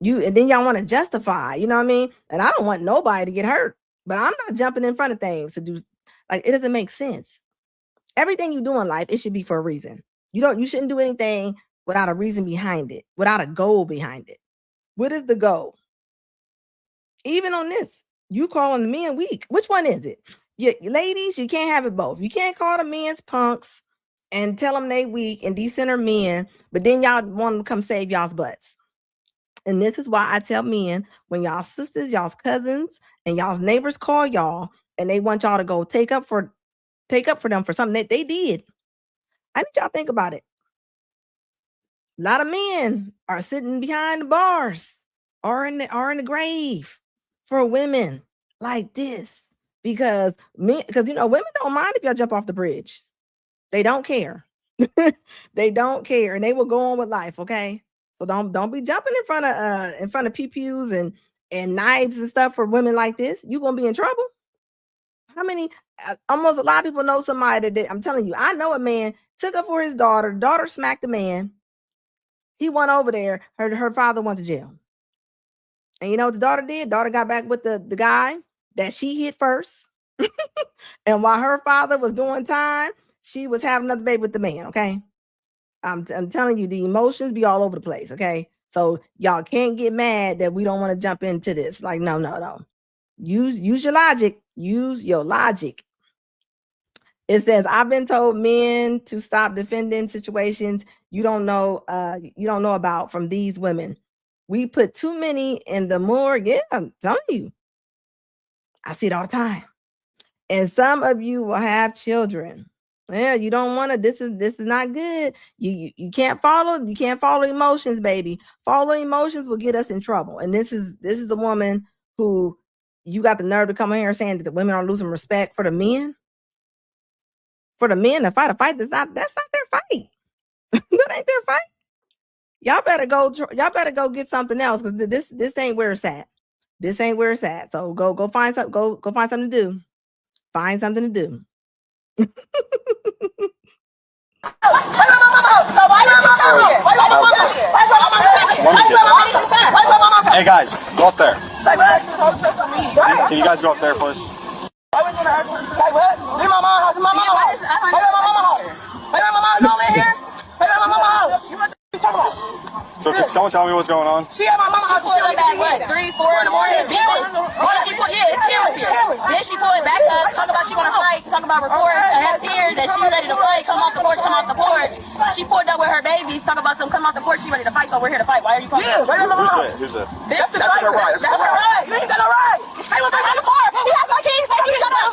And then y'all want to justify, you know what I mean? And I don't want nobody to get hurt, but I'm not jumping in front of things to do, like, it doesn't make sense. Everything you do in life, it should be for a reason. You shouldn't do anything without a reason behind it, without a goal behind it. What is the goal? Even on this, you calling the men weak. Which one is it? Ladies, you can't have it both. You can't call the men's punks and tell them they weak and decenter men, but then y'all want them to come save y'all's butts. And this is why I tell men, when y'all sisters, y'all's cousins, and y'all's neighbors call y'all and they want y'all to go take up for them for something that they did. I need y'all to think about it. A lot of men are sitting behind the bars are in the grave for women like this. Because women don't mind if y'all jump off the bridge. They don't care. They don't care, and they will go on with life. Okay, so don't be jumping in front of pew-pews and knives and stuff for women like this. You're gonna be in trouble. How many? Almost a lot of people know somebody that I'm telling you. I know a man took up for his daughter. Daughter smacked the man. He went over there. Her father went to jail. And you know what the daughter did? Daughter got back with the guy that she hit first. And while her father was doing time, she was having another baby with the man. Okay. I'm telling you, the emotions be all over the place. Okay. So y'all can't get mad that we don't want to jump into this. Like, no. Use your logic. Use your logic. It says, I've been told men to stop defending situations you don't know about from these women. We put too many in the morgue. Yeah, I'm telling you. I see it all the time. And some of you will have children. Yeah, you don't want to. This is not good. You can't follow emotions, baby. Following emotions will get us in trouble. And this is the woman who you got the nerve to come in here saying that the women are losing respect for the men. For the men to fight a fight that's not their fight. That ain't their fight. Y'all better go get something else, because this ain't where it's at. This ain't where it's at. So go find something. Go find something to do. Find something to do. Hey guys, go up there. Can you guys go up there, please? So can someone tell me what's going on? She at my mama's house. She pulled it back, what, 3, 4 in the morning? It's cameras. It's cameras here. Then she pulled it back up, talk about she want to fight, talk about report ahead here that she ready to fight, come off the porch. She pulled up with her babies, talk about some come off the porch, she ready to fight, so we're here to fight. Why are you calling her? Who's that? That's her right. That's her right. You ain't got no right. Hey, we're back in the car. He has my keys. Thank you. Shut up.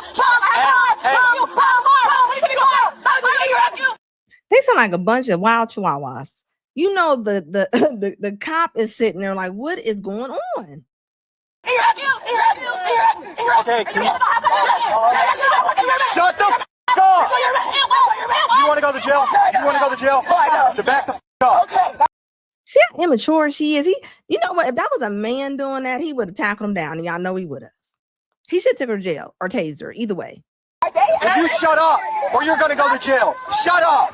They sound like a bunch of wild chihuahuas. You know, the cop is sitting there like, what is going on? Okay, shut the f*** up! You want to go to jail? You want to go to jail? To back the f*** up. See how immature she is. You know what? If that was a man doing that, he would have tackled him down, and y'all know he would have. He should take her to jail or tased her. Either way. If you shut up, or you're gonna go to jail. Shut up!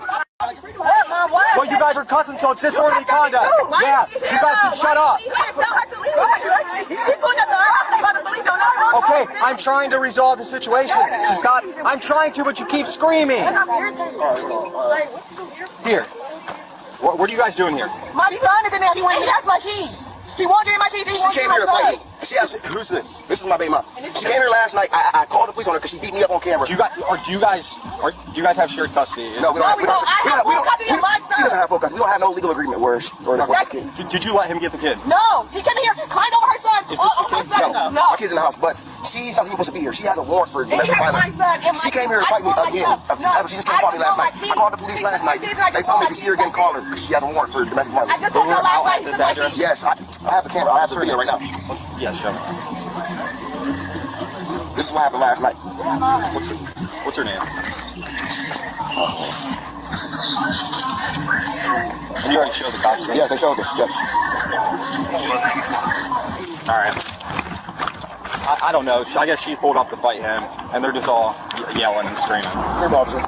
Well, you guys are cussing, so it's disorderly conduct. Yeah, you guys can shut up. Okay, I'm trying to resolve the situation. Scott, I'm trying to, but you keep screaming. Dear, what are you guys doing here? My son is in there. He has my keys. He won't give me my keys. He won't give me my son. Who's this? This is my baby mom. She came here last night. I called the police on her because she beat me up on camera. Do you guys have shared custody? No, we don't. I have full custody of my son. She doesn't have full custody. We don't have no legal agreement where the kid. Did you let him get the kid? No, he came here, climbed over her son. Is this the kid? No, my kid's in the house, but she's not even supposed to be here. She has a warrant for domestic violence. She came here to fight me again. She just came to fight me last night. I called the police last night. They told me if you see her again, call her because she has a warrant for domestic violence. I just told her last night. This address? Yes, I have the camera. I have the video right now. Yeah, show me. This is what happened last night. What's her name? And you already showed the cops? Yes, they showed us. Yes. All right. I don't know. I guess she pulled up to fight him, and they're just all yelling and screaming. Here, officer.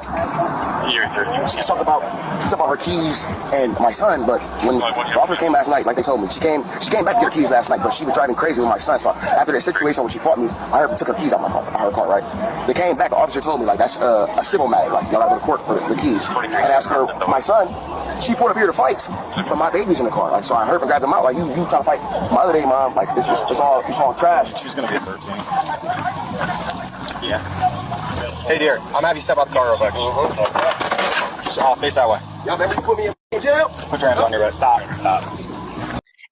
She's talking about her keys and my son, but when the officer came last night, like they told me, she came back to get her keys last night, but she was driving crazy with my son. So after that situation when she fought me, I heard took her keys out of her car, right? They came back, the officer told me like that's a civil matter, like y'all gotta go to court for the keys. And as for my son, she pulled up here to fight, but my baby's in the car. Like, so I heard her grab them out, like you trying to fight my other day, mom. Like it's all trash. She's gonna be 13. Yeah. Hey dear, I'm gonna have you step out the car real quick. Just face that way. Y'all remember you put me in jail? Put your hands on your head. Stop.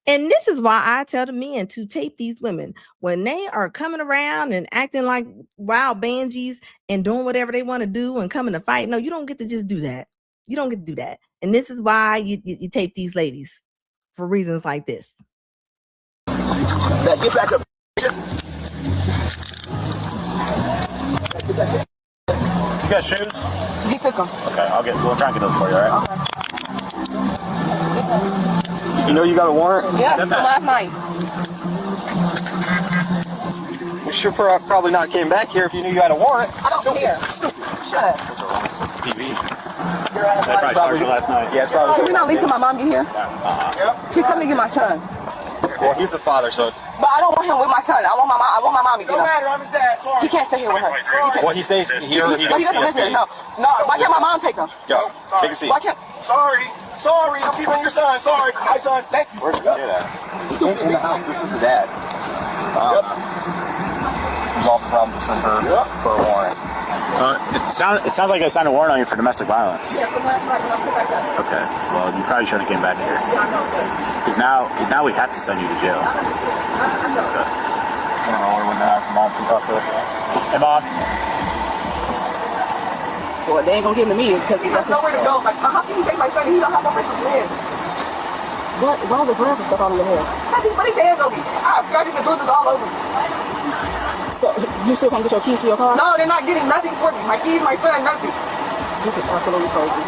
And this is why I tell the men to tape these women when they are coming around and acting like wild banshees and doing whatever they want to do and coming to fight. No, you don't get to just do that. You don't get to do that. And this is why you tape these ladies for reasons like this. Dad, get back up. You got shoes? He took them. Okay, we'll try and get those for you, all right? Okay. You know you got a warrant? Yes, from last night. You should probably not came back here if you knew you had a warrant. I don't care. Shut up. TV. They probably charged you last night. Yeah, it's probably. Can we not leave till my mom get here? She's coming to get my son. Well, he's the father, so it's. But I don't want him with my son. I want my mom to get him. No matter, I'm his dad. Sorry. He can't stay here with her. Well, he stays here. He No, does he doesn't live here. CSP. No. Why can't my mom take him? Yo, take a seat. Why can't? Sorry. I'm keeping your son. Sorry. Hi, son. Thank you. Where's your kid at? In the house. This is the dad. Resolve the problem to send her for a warrant. It sounds like I signed a warrant on you for domestic violence. Yeah, from last night when I put back up. Okay. Well, you probably shouldn't have came back here. Because now we have to send you to jail. Okay. I don't know when the mom can talk to her. Hey, Mom. Well, they ain't gonna give him to me because that's nowhere to go. Like, how can you take my son? He don't have no place to live. Why is the grass and stuff all in the hair? Because he put his hands on me. I've scratches and bruises all over me. So, you still can't get your keys to your car? No, they're not getting nothing for me. My keys, my son, nothing. This is absolutely crazy.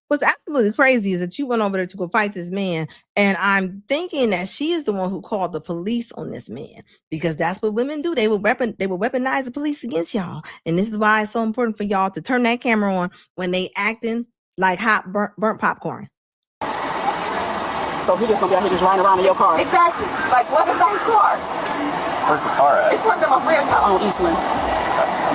What's absolutely crazy is that you went over there to go fight this man, and I'm thinking that she is the one who called the police on this man, because that's what women do. They will weaponize the police against y'all, and this is why it's so important for y'all to turn that camera on when they acting like hot burnt popcorn. So he's just gonna be out here just riding around in your car? Exactly. Like, what is that his car? Where's the car at? It's parked at my friend's house on Eastland.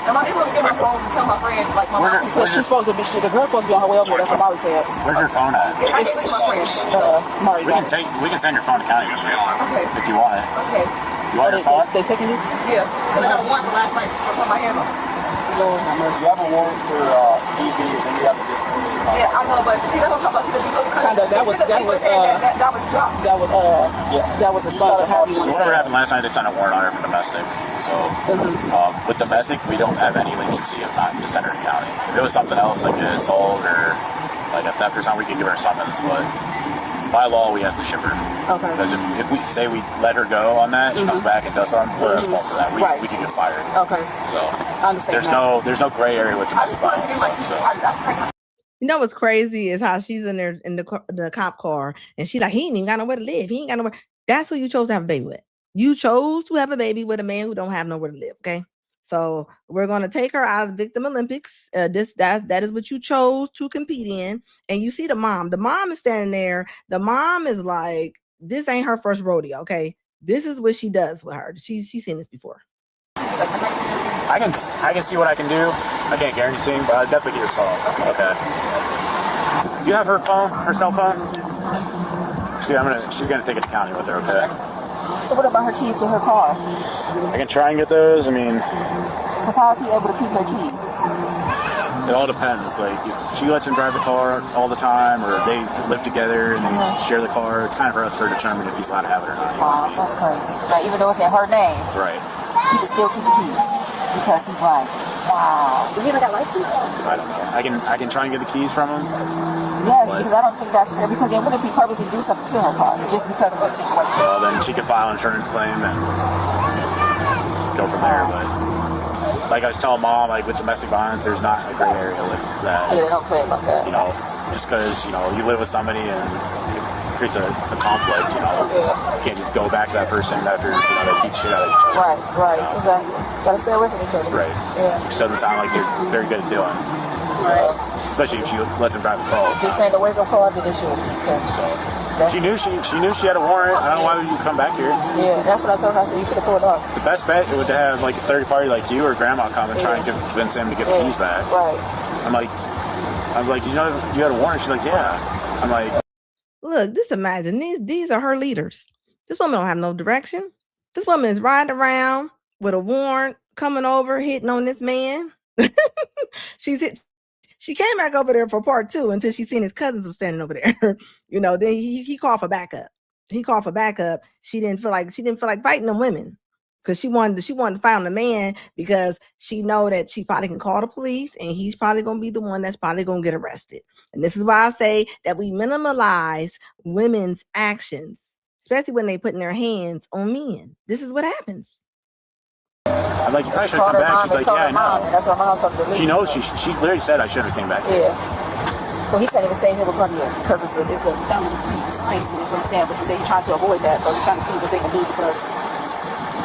And I'm able to get my phone and tell my friend, like, my mom, because she's supposed to be, the girl's supposed to be on her way over here. That's what Molly said. Where's your phone at? It's my friend, Mari. We can send your phone to county if you want it. Okay. You want your phone? They taking you? Yeah. I got a warrant for last night. I put my hand on. Lord have mercy. You have a warrant for EV, and you have to get. Yeah, I know, but see, that's what I'm talking about. That was a spot to have you. So whatever happened last night, they sent a warrant on her for domestic. So with domestic, we don't have any leniency of not to send her to county. If it was something else like an assault or like a theft or something, we could give her a summons. But by law, we have to ship her. Okay. Because if we say we let her go on that, she comes back and does something, we're at fault for that. We can get fired. Okay. So I understand. There's no gray area with domestic violence stuff. So. You know what's crazy is how she's in there in the cop car, and she's like, he ain't even got nowhere to live. He ain't got nowhere. That's who you chose to have a baby with. You chose to have a baby with a man who don't have nowhere to live. Okay, so we're gonna take her out of the Victim Olympics. That is what you chose to compete in. And you see the mom. The mom is standing there. The mom is like, this ain't her first rodeo. Okay, this is what she does with her. She's seen this before. I can see what I can do. I can't guarantee, but I'll definitely get your phone. Okay. Do you have her phone, her cell phone? She's gonna take it to county with her. Okay. So what about her keys to her car? I can try and get those. I mean, because how is he able to keep her keys? It all depends. Like if she lets him drive the car all the time, or they live together and they share the car. It's kind of for us to determine if he's allowed to have it or not. Wow, that's crazy. Like even though it's in her name, right? He can still keep the keys because he drives it. Wow. Do you even got a license? I don't know. I can try and get the keys from him. Yes, because I don't think that's fair. Because then what if he purposely do something to her car just because of the situation? Well, then she can file an insurance claim and go from there. But like I was telling Mom, like with domestic violence, there's not a gray area with that. Yeah, they don't play about that. You know, just because you live with somebody and it creates a conflict. You can't just go back to that person after they beat shit out of each other. Right, exactly. Gotta stay away from each other. Right. Yeah. Which doesn't sound like they're very good at doing. Right. Especially if she lets him drive the car. Just saying the wake up call did issue. She knew she had a warrant. I don't know why you come back here. Yeah, that's what I told her. I said you should have pulled off. The best bet would to have like a third party like you or grandma come and try and convince him to get the keys back. Right. I'm like, do you know you had a warrant? She's like, yeah. I'm like, look, just imagine these are her leaders. This woman don't have no direction. This woman is riding around with a warrant, coming over, hitting on this man. She came back over there for part 2 until she seen his cousins was standing over there. Then he called for backup. She didn't feel like fighting them women because she wanted to fight on the man because she know that she probably can call the police and he's probably gonna be the one that's probably gonna get arrested. And this is why I say that we minimalize women's actions, especially when they putting their hands on men. This is what happens. I'm like, you probably should have come back. She's like, yeah, I know. That's why mom told her to leave. She knows. She literally said I should have came back. Yeah. So he can't even stay here with Columbia because it's a felony dispute. Basically, is what he's saying. But he said he's trying to avoid that, so he's trying to see what they can do because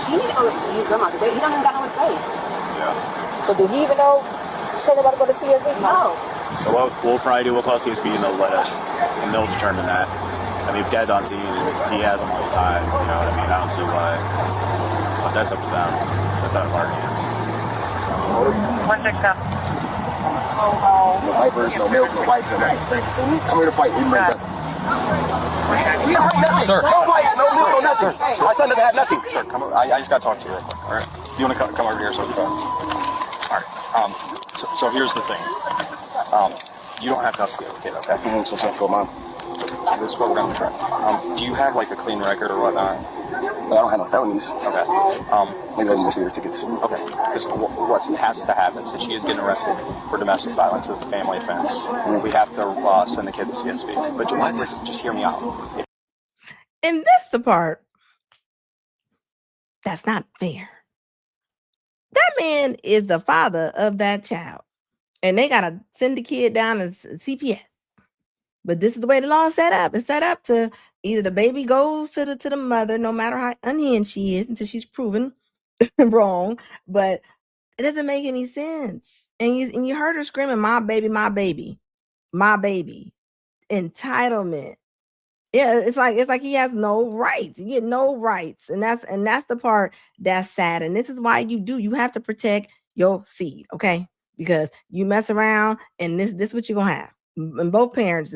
he need to go. He don't even got nowhere to stay. Yeah. So do he even know? Say they're about to go to CSB? No. So what we'll probably do, we'll call CSB and they'll let us, and they'll determine that. I mean, if Dad's on scene and he has them all the time, you know what I mean? I don't see why. But that's up to them. That's out of our hands. When they come. No vipers, no milk, no bites, no nothing. I'm here to fight. You bring nothing. We don't bring nothing. Sir. No bites, no milk, no nothing. My son doesn't have nothing. Sir, come over. I just got to talk to you real quick. All right. You want to come over here so we can talk? All right. So here's the thing. You don't have custody of the kid, okay? So go, Mom. So this is what we're going to try. Do you have like a clean record or whatnot? I don't have no felonies. Okay. Maybe I'll just get the tickets. Okay. Because what has to happen, since she is getting arrested for domestic violence, a family offense, we have to send the kid to CSB. But just hear me out. And that's the part that's not fair. That man is the father of that child. And they got to send the kid down to CPS. But this is the way the law is set up. It's set up to either the baby goes to the mother, no matter how unhinged she is, until she's proven wrong. But it doesn't make any sense. And you heard her screaming, my baby, my baby, my baby. Entitlement. Yeah, it's like he has no rights. You get no rights. And that's the part that's sad. And this is why you have to protect your seed, okay? Because you mess around and this is what you're gonna have. And both parents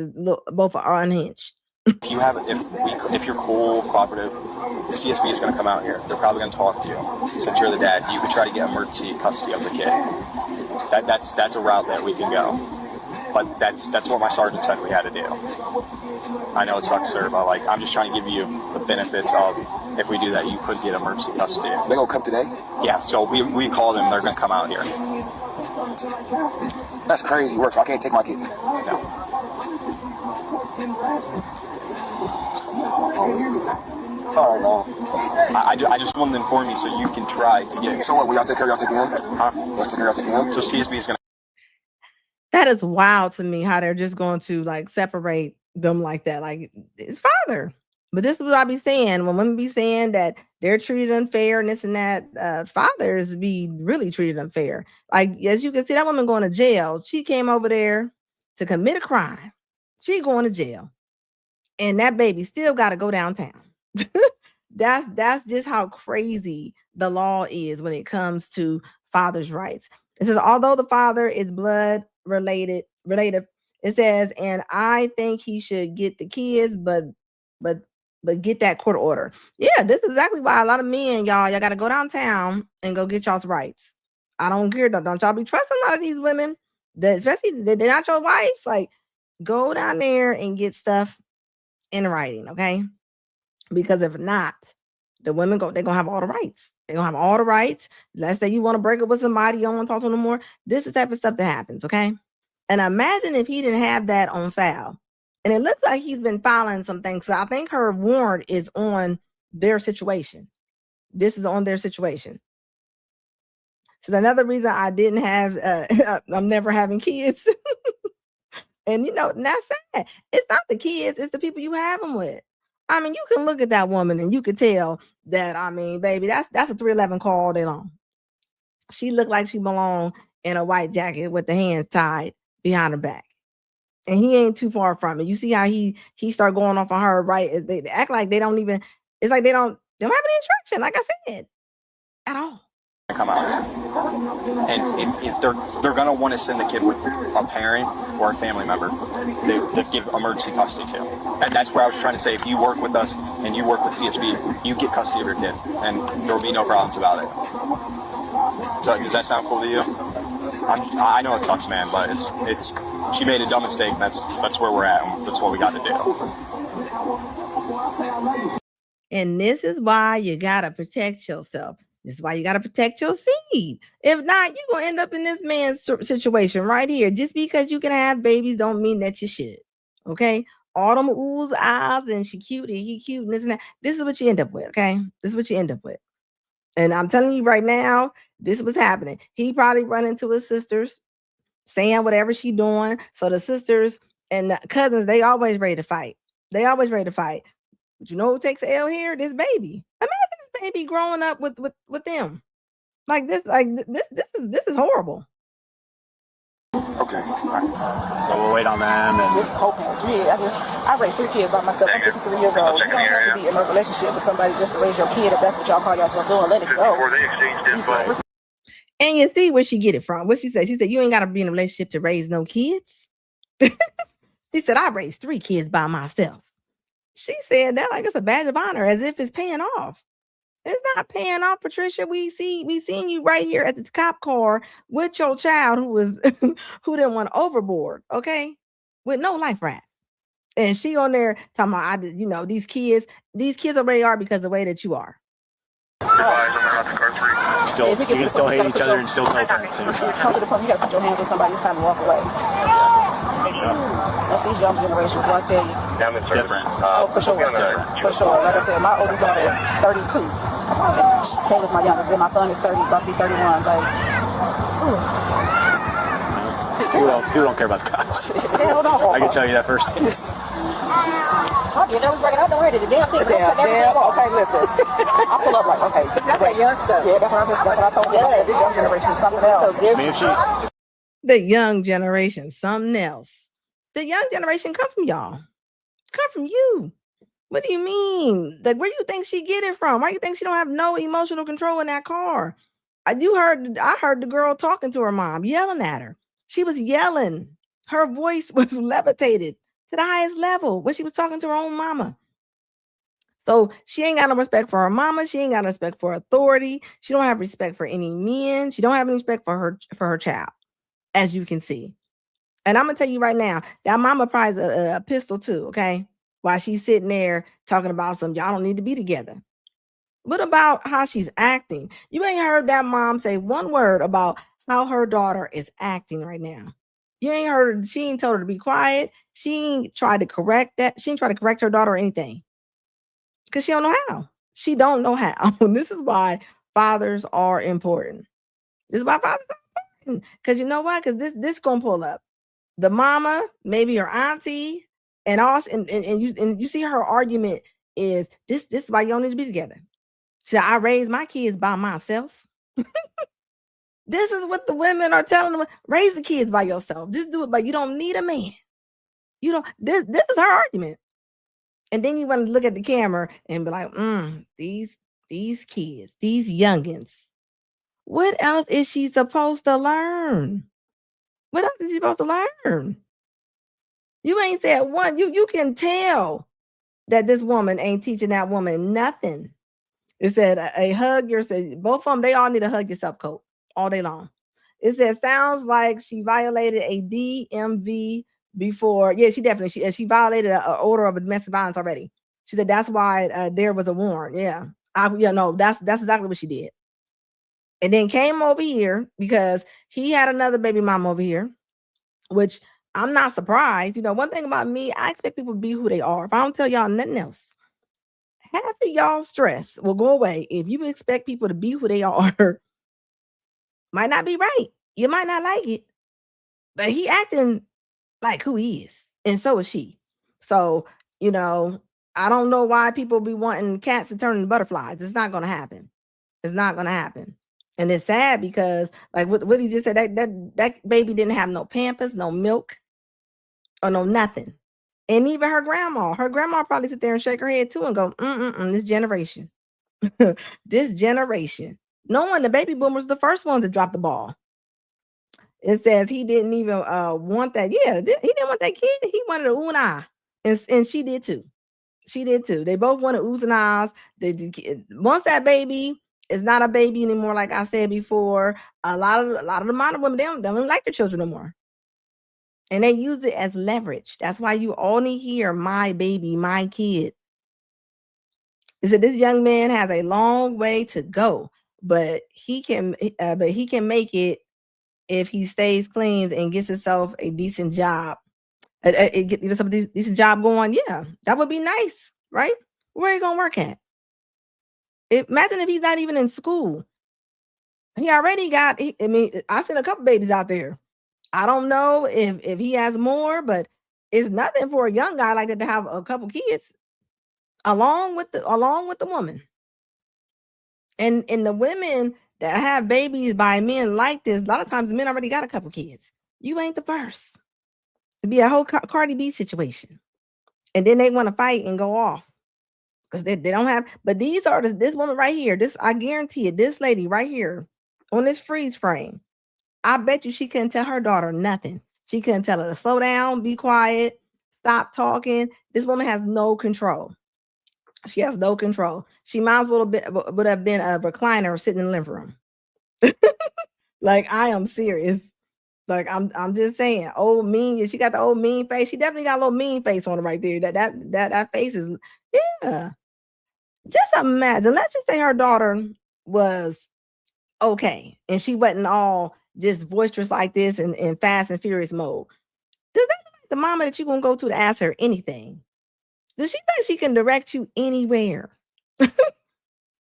both are unhinged. If you're cool, cooperative, the CSB is gonna come out here. They're probably gonna talk to you. Since you're the dad, you could try to get emergency custody of the kid. That's a route that we can go. But that's what my sergeant said we had to do. I know it sucks, sir, but like I'm just trying to give you the benefits of if we do that, you could get emergency custody. They gonna come today? Yeah, so we call them, they're gonna come out here. That's crazy work, so I can't take my kid. No. All right, Mom. I just wanted to inform you so you can try to get. So what? Will y'all take care of y'all taking him? Huh? Y'all take care of y'all taking him? So CSB is gonna. That is wild to me how they're just going to like separate them like that. Like it's father. But this is what I be saying when women be saying that they're treated unfair and this and that. Fathers be really treated unfair. Like as you can see, that woman going to jail. She came over there to commit a crime. She going to jail, and that baby still got to go downtown. That's just how crazy the law is when it comes to father's rights. It says although the father is blood related, it says, and I think he should get the kids, but get that court order. Yeah, this is exactly why a lot of men, y'all got to go downtown and go get y'all's rights. I don't care. Don't y'all be trusting a lot of these women, especially they're not your wives. Like, go down there and get stuff in writing, okay? Because if not, the women they're gonna have all the rights. They're gonna have all the rights. Let's say you want to break up with somebody, you don't want to talk to them more. This is the type of stuff that happens, okay? And imagine if he didn't have that on file. And it looks like he's been filing some things. So I think her warrant is on their situation. This is on their situation. So another reason I didn't have, I'm never having kids. And that's sad. It's not the kids, it's the people you have them with. I mean, you can look at that woman and you can tell that, I mean, baby, that's a 311 call all day long. She looked like she belonged in a white jacket with the hands tied behind her back. And he ain't too far from it. You see how he start going off on her, right? They act like they don't even, it's like they don't have any instruction, like I said, at all. Come out, and if they're gonna want to send the kid with a parent or a family member to give emergency custody to, and that's where I was trying to say, if you work with us and you work with CSB, you get custody of your kid, and there will be no problems about it. So does that sound cool to you? I know it sucks, man, but it's she made a dumb mistake. That's where we're at. And that's what we got to do. And this is why you gotta protect yourself. This is why you got to protect your seed. If not, you're going to end up in this man's situation right here. Just because you can have babies don't mean that you should. Okay? all them oohs, ahs, and she cute, and he cute, and this and that. This is what you end up with, okay? This is what you end up with. And I'm telling you right now, this was happening. He probably run into his sisters, saying whatever she doing. So the sisters and the cousins, they always ready to fight. They always ready to fight. But you know who takes the L here? This baby. Imagine this baby growing up with them. Like this is horrible. Okay. So we'll wait on them and Just co-parent. Yeah, I raised 3 kids by myself. I'm 53 years old. You don't have to be in a relationship with somebody just to raise your kid if that's what y'all call yourself doing. Let it go. And you see where she get it from. What she said? She said, you ain't got to be in a relationship to raise no kids. She said, I raised 3 kids by myself. She said that like it's a badge of honor, as if it's paying off. It's not paying off, Patricia. We seen you right here at the cop car with your child who was who didn't want overboard, okay, with no life raft, and she on there talking about these kids are where they are because of the way that you are. still, you can still hate each other and still co-parent. Come to the point, you gotta put your hands on somebody. It's time to walk away. That's these young generations. I tell you, It's different. for sure, for sure. Like I said, my oldest daughter is 32. Kayla's my youngest, and my son is 30, about to be 31. Like, People don't care about the cops. hell no. I can tell you that first. You know, it's breaking out already. The damn thing. Okay, listen. I pull up like, okay. That's that young stuff. Yeah, that's what I told you. I said, this young generation is something else. I mean, if she, The young generation, something else. The young generation come from y'all. Come from you. What do you mean? Like, where do you think she get it from? Why do you think she don't have no emotional control in that car? I heard the girl talking to her mom, yelling at her. She was yelling. Her voice was levitated to the highest level when she was talking to her own mama. So she ain't got no respect for her mama. She ain't got no respect for authority. She don't have respect for any men. She don't have any respect for her child, as you can see. And I'm gonna tell you right now, that mama probably a pistol too, okay? While she's sitting there talking about y'all don't need to be together. What about how she's acting? You ain't heard that mom say one word about how her daughter is acting right now. You ain't heard, she ain't told her to be quiet. She ain't tried to correct that. She ain't tried to correct her daughter or anything. Because she don't know how. She don't know how. This is why fathers are important. This is why fathers are important. Because you know why? Because this gonna pull up. The mama, maybe her auntie, and also and you see her argument is this is why you don't need to be together. She said, I raised my kids by myself. This is what the women are telling them. Raise the kids by yourself. Just do it, but you don't need a man. You don't, this is her argument. And then you want to look at the camera and be like, these kids, these youngins. What else is she supposed to learn? What else is she supposed to learn? You ain't said one. You can tell that this woman ain't teaching that woman nothing. It said a hug yourself. Both of them, they all need a hug yourself coat all day long. It said sounds like she violated a DMV before. Yeah, she definitely she violated an order of domestic violence already. She said that's why there was a warrant. Yeah, that's exactly what she did. And then came over here because he had another baby mom over here, which I'm not surprised. You know, one thing about me, I expect people to be who they are. If I don't tell y'all nothing else, half of y'all stress will go away if you expect people to be who they are. Might not be right. You might not like it, but he acting like who he is, and so is she. So, I don't know why people be wanting cats to turn into butterflies. It's not going to happen. It's not going to happen. And it's sad because, like what he just said, that baby didn't have no Pampers, no milk, or no nothing. And even her grandma probably sit there and shake her head too and go, this generation. This generation. Knowing the baby boomers, the first ones to drop the ball. It says he didn't even want that. Yeah, he didn't want that kid. He wanted a ooh and ah. And she did too. She did too. They both wanted oohs and ahs. Once that baby is not a baby anymore, like I said before, a lot of the modern women, they don't even like their children no more. And they use it as leverage. That's why you only hear my baby, my kid. It said this young man has a long way to go, but he can make it if he stays clean and gets himself a decent job. Get some decent job going. Yeah, that would be nice, right? Where are you gonna work at? Imagine if he's not even in school. He already got. I've seen a couple babies out there. I don't know if he has more, but it's nothing for a young guy like that to have a couple kids along with the woman. And the women that have babies by men like this, a lot of times the men already got a couple kids. You ain't the first. To be a whole Cardi B situation. And then they want to fight and go off. Because they don't have, but these are this woman right here. This, I guarantee it, this lady right here on this freeze frame. I bet you she couldn't tell her daughter nothing. She couldn't tell her to slow down, be quiet, stop talking. This woman has no control. She has no control. She might as well would have been a recliner sitting in the living room. Like, I am serious. Like, I'm just saying, old mean. She got the old mean face. She definitely got a little mean face on her right there. That face is, yeah. Just imagine. Let's just say her daughter was okay, and she wasn't all just boisterous like this and in Fast and Furious mode. Does that look like the mama that you're gonna go to ask her anything? Does she think she can direct you anywhere?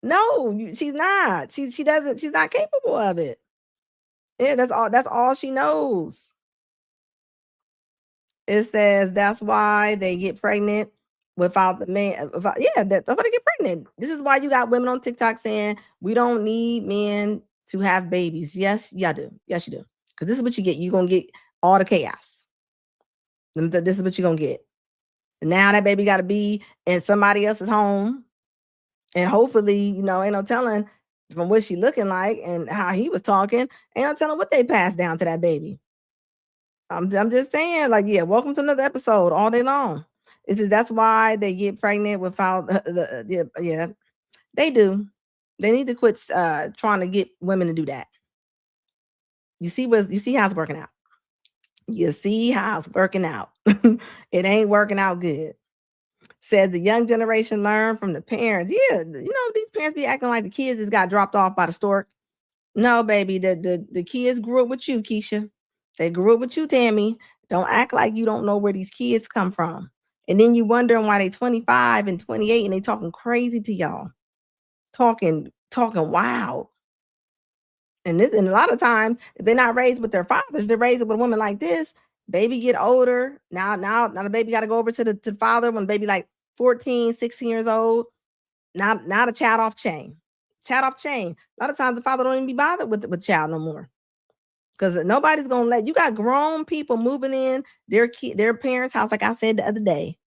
No, she's not. She doesn't. She's not capable of it. Yeah, that's all she knows. It says that's why they get pregnant without the man. That's why they get pregnant. This is why you got women on TikTok saying we don't need men to have babies. Yes, y'all do. Yes, you do. Because this is what you get. You're gonna get all the chaos. This is what you're gonna get. Now that baby got to be in somebody else's home, and hopefully, ain't no telling from what she looking like and how he was talking. Ain't no telling what they passed down to that baby. I'm just saying, like, yeah, welcome to another episode all day long. That's why they get pregnant without they do. They need to quit trying to get women to do that. You see how it's working out. You see how it's working out. It ain't working out good. Says the young generation learn from the parents. Yeah, these parents be acting like the kids just got dropped off by the stork. No, baby, the kids grew up with you, Keisha. They grew up with you, Tammy. Don't act like you don't know where these kids come from. And then you wondering why they 25 and 28 and they talking crazy to y'all. Talking wild. And a lot of times, if they're not raised with their fathers, they're raised with a woman like this. Baby get older. Now the baby got to go over to the father when baby like 14, 16 years old. Now the child off chain. Child off chain. A lot of times the father don't even be bothered with the child no more. Because nobody's gonna let you got grown people moving in their parents' house, like I said the other day,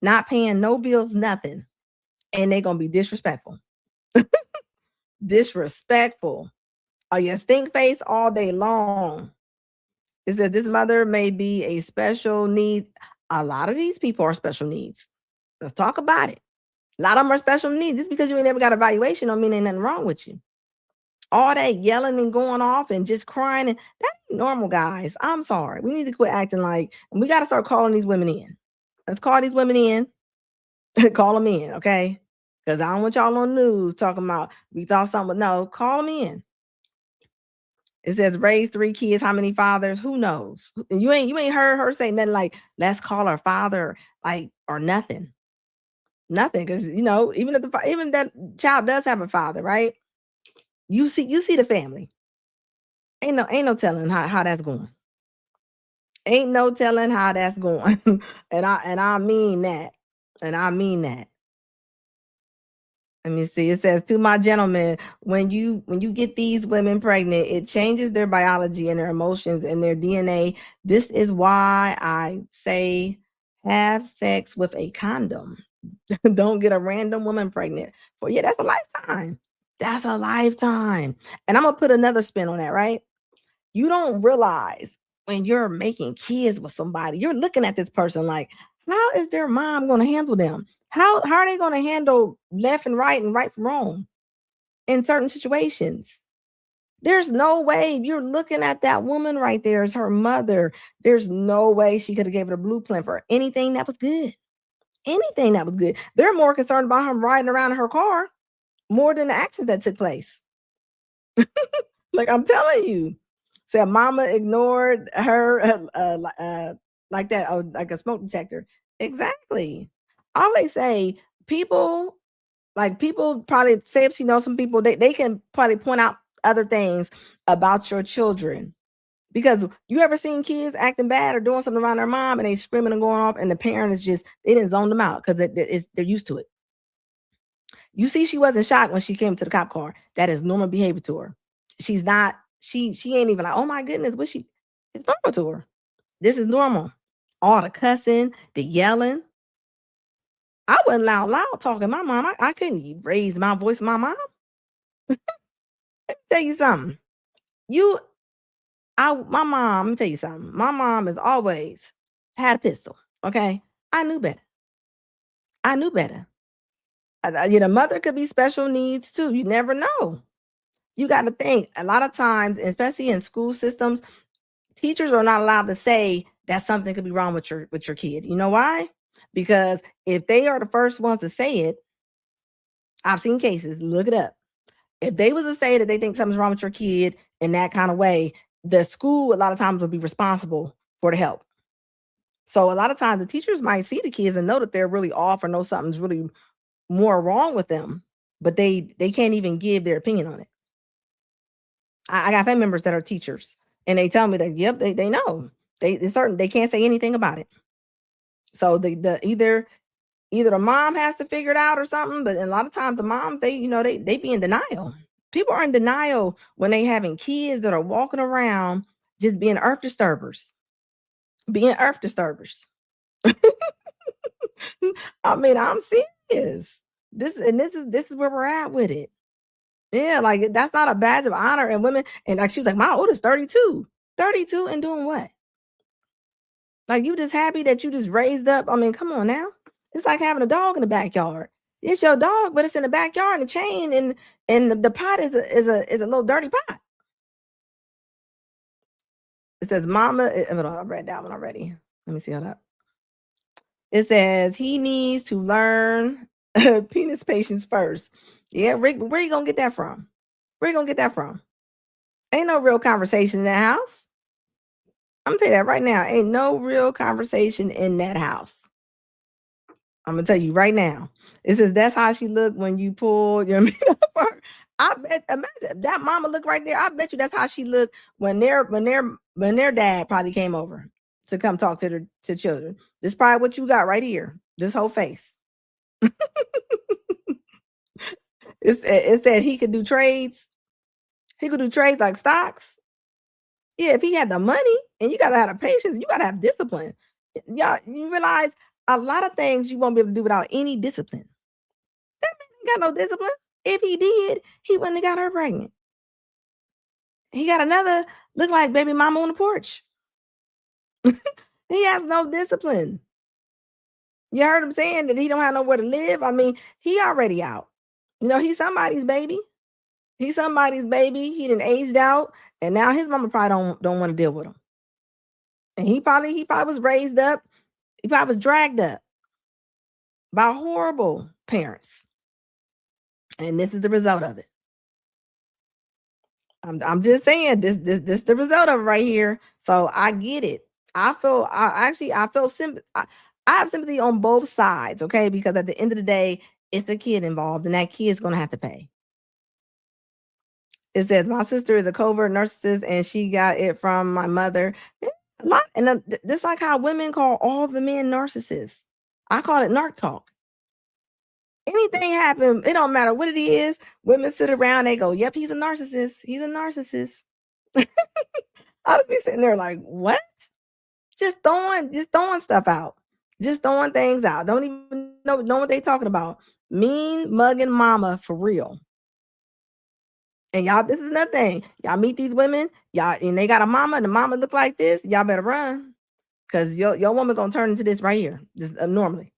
not paying no bills, nothing, and they're gonna be disrespectful. Disrespectful. Oh, yeah, stink face all day long. It says this mother may be a special need. A lot of these people are special needs. Let's talk about it. A lot of them are special needs. Just because you ain't never got an evaluation don't mean ain't nothing wrong with you. All that yelling and going off and just crying, and that ain't normal, guys. I'm sorry. We need to quit acting like, and we got to start calling these women in. Let's call these women in. Call them in, okay? Because I don't want y'all on the news talking about we thought something. No, call them in. It says raise 3 kids. How many fathers? Who knows? You ain't heard her say nothing like let's call her father, like, or nothing. Nothing, because even that child does have a father, right? You see the family. Ain't no telling how that's going. Ain't no telling how that's going. and I mean that. And I mean that. Let me see. It says, to my gentlemen, when you get these women pregnant, it changes their biology and their emotions and their DNA. This is why I say have sex with a condom. Don't get a random woman pregnant. Well, yeah, that's a lifetime. That's a lifetime. And I'm going to put another spin on that, right? You don't realize when you're making kids with somebody, you're looking at this person like, how is their mom going to handle them? How are they going to handle left and right from wrong in certain situations? There's no way. You're looking at that woman right there as her mother. There's no way she could have gave it a blueprint for anything that was good. Anything that was good. They're more concerned about him riding around in her car more than the actions that took place. Like I'm telling you. So mama ignored her like that, like a smoke detector. Exactly. I always say people probably say if she knows some people, they can probably point out other things about your children. Because you ever seen kids acting bad or doing something around their mom and they screaming and going off, and the parent is just, they didn't zone them out because they're used to it. You see, she wasn't shocked when she came to the cop car. That is normal behavior to her. She's not, she ain't even like, oh my goodness, it's normal to her. This is normal. All the cussing, the yelling. I wasn't loud talking to my mom. I couldn't even raise my voice to my mom. Let me tell you something. My mom, let me tell you something. My mom has always had a pistol. Okay. I knew better. Mother could be special needs too. You never know. You got to think a lot of times, especially in school systems, teachers are not allowed to say that something could be wrong with your kid. You know why? Because if they are the first ones to say it, I've seen cases, look it up. If they was to say that they think something's wrong with your kid in that kind of way, the school a lot of times will be responsible for the help. So a lot of times the teachers might see the kids and know that they're really off or know something's really more wrong with them, but they can't even give their opinion on it. I got family members that are teachers and they tell me that, yep, they know. They can't say anything about it. So either the mom has to figure it out or something, but a lot of times the moms, they be in denial. People are in denial when they having kids that are walking around just being earth disturbers. I mean, I'm serious. This is where we're at with it. Yeah, like that's not a badge of honor. And women, and like she was like, my oldest 32 and doing what? Like, you just happy that you just raised up. I mean, come on now. It's like having a dog in the backyard. It's your dog, but it's in the backyard and the chain and the pot is a little dirty pot. It says, mama, I read that one already. Let me see how that. It says he needs to learn penis patience first. Yeah, Rick, where you gonna get that from? Ain't no real conversation in that house. I'm gonna tell you that right now. Ain't no real conversation in that house. I'm gonna tell you right now. It says that's how she looked when you pulled your meat up her. I bet, imagine that mama look right there. I bet you that's how she looked when their dad probably came over to come talk to children. This is probably what you got right here. This whole face. It said he could do trades. He could do trades like stocks. Yeah, if he had the money, and you gotta have the patience, you gotta have discipline. Y'all, you realize a lot of things you won't be able to do without any discipline. That man ain't got no discipline. If he did, he wouldn't have got her pregnant. He got another look like baby mama on the porch. He has no discipline. You heard him saying that he don't have nowhere to live. I mean, he already out. He's somebody's baby. He done aged out, and now his mama probably don't want to deal with him. And he probably was raised up. He probably was dragged up by horrible parents, and this is the result of it. I'm just saying this the result of it right here. So I get it. I have sympathy on both sides, okay? Because at the end of the day, it's the kid involved, and that kid's gonna have to pay. It says my sister is a covert narcissist, and she got it from my mother. A lot, and just like how women call all the men narcissists, I call it narc talk. Anything happen, it don't matter what it is. Women sit around, they go, "Yep, he's a narcissist. He's a narcissist." I'll just be sitting there like, "What?" Just throwing stuff out, just throwing things out. Don't even know what they talking about. Mean mugging mama for real. And y'all, this is another thing. Y'all meet these women, y'all, and they got a mama, and the mama look like this. Y'all better run, because your woman gonna turn into this right here. Just normally,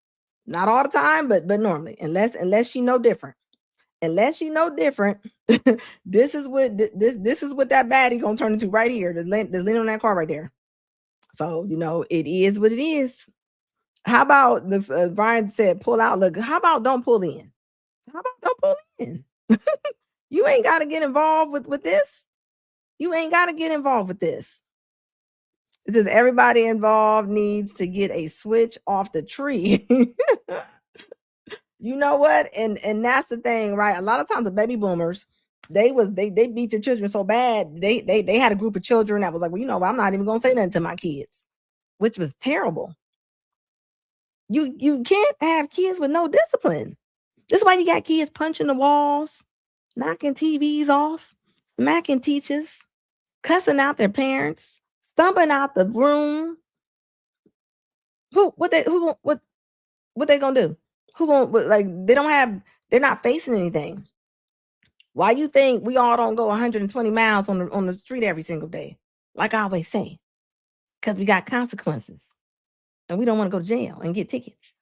not all the time, but normally, unless she know different. This is what that baddie gonna turn into right here. There's leaning on that car right there. So it is what it is. How about Brian said pull out? Look, how about don't pull in? You ain't got to get involved with this. You ain't got to get involved with this. It says everybody involved needs to get a switch off the tree. You know what? And that's the thing, right? A lot of times the baby boomers, they beat their children so bad. They had a group of children that was like, well, you know, I'm not even gonna say nothing to my kids, which was terrible. You can't have kids with no discipline. This is why you got kids punching the walls, knocking TVs off, smacking teachers, cussing out their parents, stomping out the room. What they gonna do? Who gonna, like, they're not facing anything. Why you think we all don't go 120 miles on the street every single day? Like I always say, because we got consequences and we don't want to go to jail and get tickets.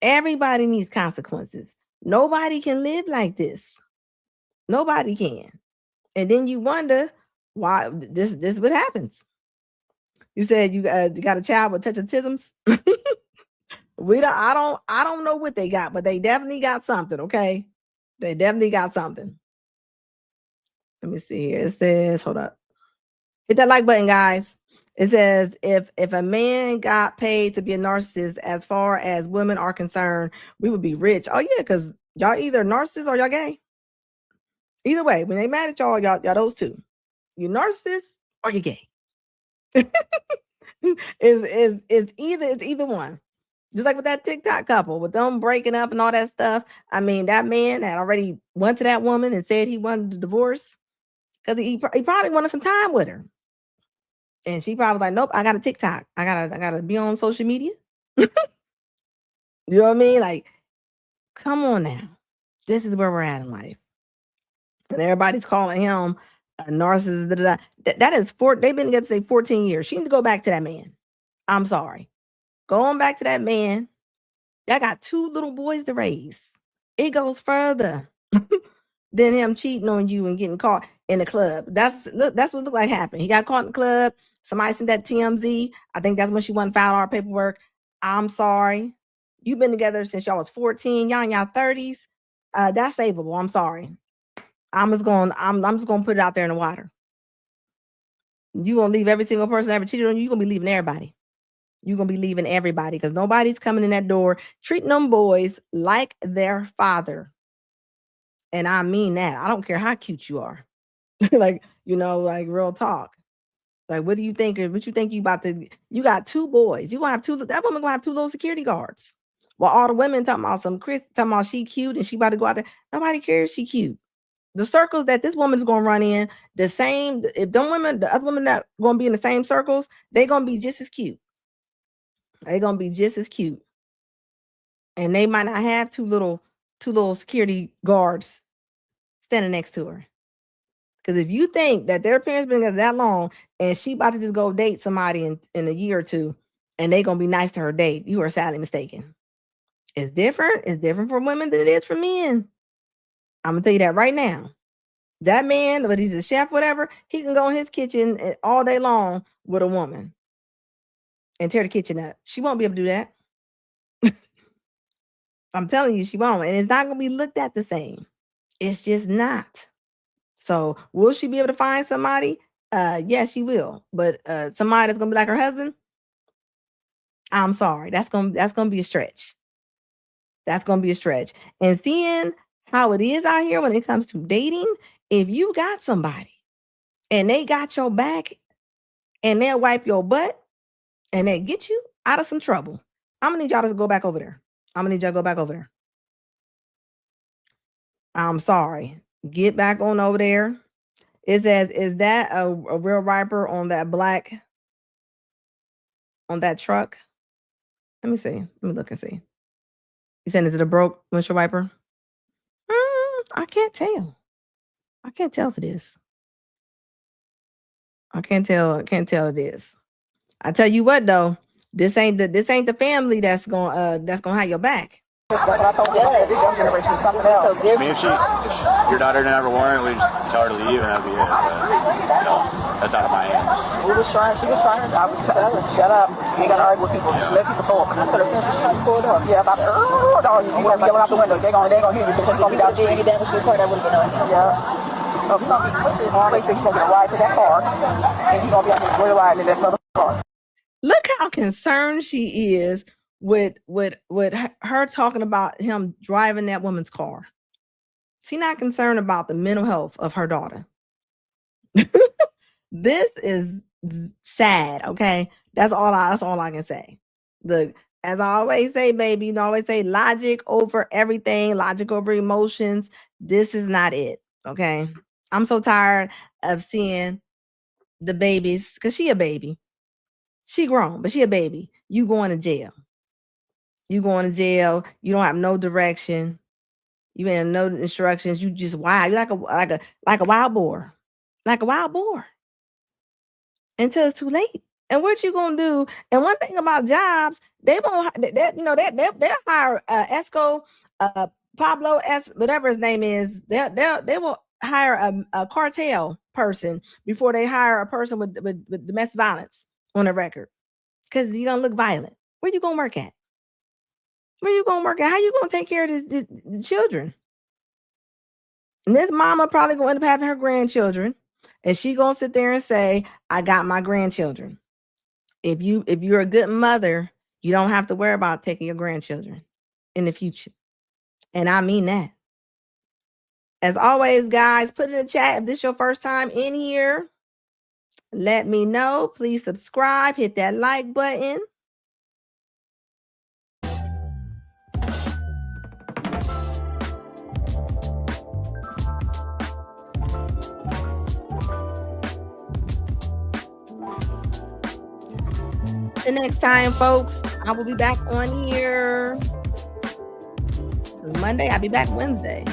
Everybody needs consequences. Nobody can live like this. Nobody can. And then you wonder why this is what happens. You said you got a child with touch-autisms. I don't know what they got, but they definitely got something. Okay, they definitely got something. Let me see here. It says, hold up, hit that like button, guys. It says if a man got paid to be a narcissist, as far as women are concerned, we would be rich. Oh yeah, because y'all either narcissists or y'all gay. Either way, when they mad at y'all those two. You narcissist or you gay. It's either one. Just like with that TikTok couple, with them breaking up and all that stuff. I mean, that man had already went to that woman and said he wanted a divorce because he probably wanted some time with her. And she probably was like, nope, I got a TikTok. I gotta be on social media. You know what I mean? Like, come on now. This is where we're at in life. And everybody's calling him a narcissist. That is they've been together, say, 14 years. She needs to go back to that man. I'm sorry. Going back to that man. Y'all got 2 little boys to raise. It goes further than him cheating on you and getting caught in the club. That's what looked like happened. He got caught in the club. Somebody sent that TMZ. I think that's when she went and filed our paperwork. I'm sorry. You've been together since y'all was 14. Y'all in y'all 30s. That's savable. I'm sorry. I'm just gonna put it out there in the water. You gonna leave every single person that ever cheated on you. You're gonna be leaving everybody. You're gonna be leaving everybody because nobody's coming in that door treating them boys like their father. And I mean that. I don't care how cute you are. Like, you know, like real talk. Like, what do you think? What you think you about to? You got 2 boys. You gonna have 2. That woman gonna have 2 little security guards. While all the women talking about talking about she cute and she about to go out there. Nobody cares she cute. The circles that this woman's gonna run in, the same. If them women, the other women that gonna be in the same circles, they gonna be just as cute. They're gonna be just as cute, and they might not have 2 little security guards standing next to her. Because if you think that their parents been together that long and she about to just go date somebody in a year or 2, and they gonna be nice to her date, you are sadly mistaken. It's different. It's different for women than it is for men. I'm gonna tell you that right now. That man, whether he's a chef, whatever, he can go in his kitchen all day long with a woman and tear the kitchen up. She won't be able to do that. I'm telling you, she won't. And it's not going to be looked at the same. It's just not. So will she be able to find somebody? Yes, she will. But somebody that's going to be like her husband, I'm sorry. That's going to be a stretch. That's going to be a stretch. And seeing how it is out here when it comes to dating, if you got somebody and they got your back and they'll wipe your butt and they get you out of some trouble, I'm gonna need y'all to go back over there. I'm gonna need y'all to go back over there. I'm sorry. Get back on over there. It says, is that a real wiper on that black, on that truck? Let me see. Let me look and see. You saying, is it a broke windshield wiper? I can't tell. I can't tell if it is. I can't tell it is. I tell you what though, this ain't the family that's gonna have your back. That's what I told you. I said this young generation is something else. I mean, if your daughter never wore it, we'd tell her to leave and that'd be it. But, you know, that's out of my hands. She was trying. I was telling her, shut up. You ain't gotta argue with people. Just let people talk. I told her, she was pulled up. Yeah, about you gonna be yelling out the window. They gonna hear you. They're gonna be out there. Get down to the car. That would've been on. Yeah. So he's gonna be wait till he's gonna get a ride to that car, and he's gonna be out there riding in that mother. Look how concerned she is with her talking about him driving that woman's car. She's not concerned about the mental health of her daughter. This is sad, okay? That's all I can say. Look, as I always say, baby, you know, I always say logic over everything, logic over emotions. This is not it, okay? I'm so tired of seeing the babies, because she a baby. She grown, but she a baby. You going to jail. You going to jail. You don't have no direction. You ain't have no instructions. You just wild. You're like a wild boar. Like a wild boar. Until it's too late. And what you gonna do? And one thing about jobs, they won't. They'll hire Esco, Pablo S, whatever his name is. They will hire a cartel person before they hire a person with domestic violence on a record, because you're gonna look violent. Where you gonna work at? Where you gonna work at? How you gonna take care of the children? And this mama probably gonna end up having her grandchildren, and she gonna sit there and say, "I got my grandchildren." If you're a good mother, you don't have to worry about taking your grandchildren in the future, and I mean that. As always, guys, put in the chat if this is your first time in here. Let me know. Please subscribe. Hit that like button. The next time, folks, I will be back on here. This is Monday. I'll be back Wednesday.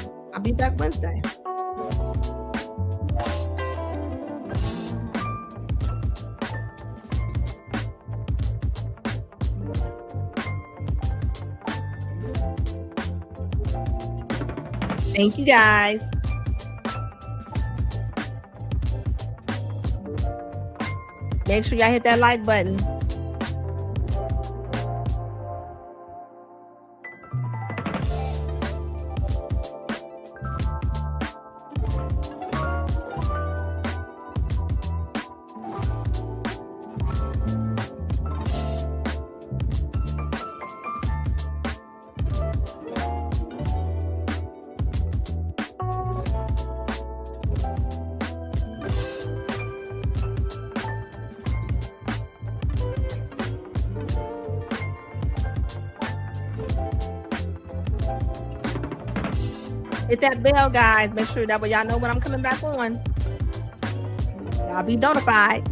Thank you, guys. Make sure y'all hit that like button. Hit that bell, guys. Make sure that way y'all know when I'm coming back on. Y'all be notified.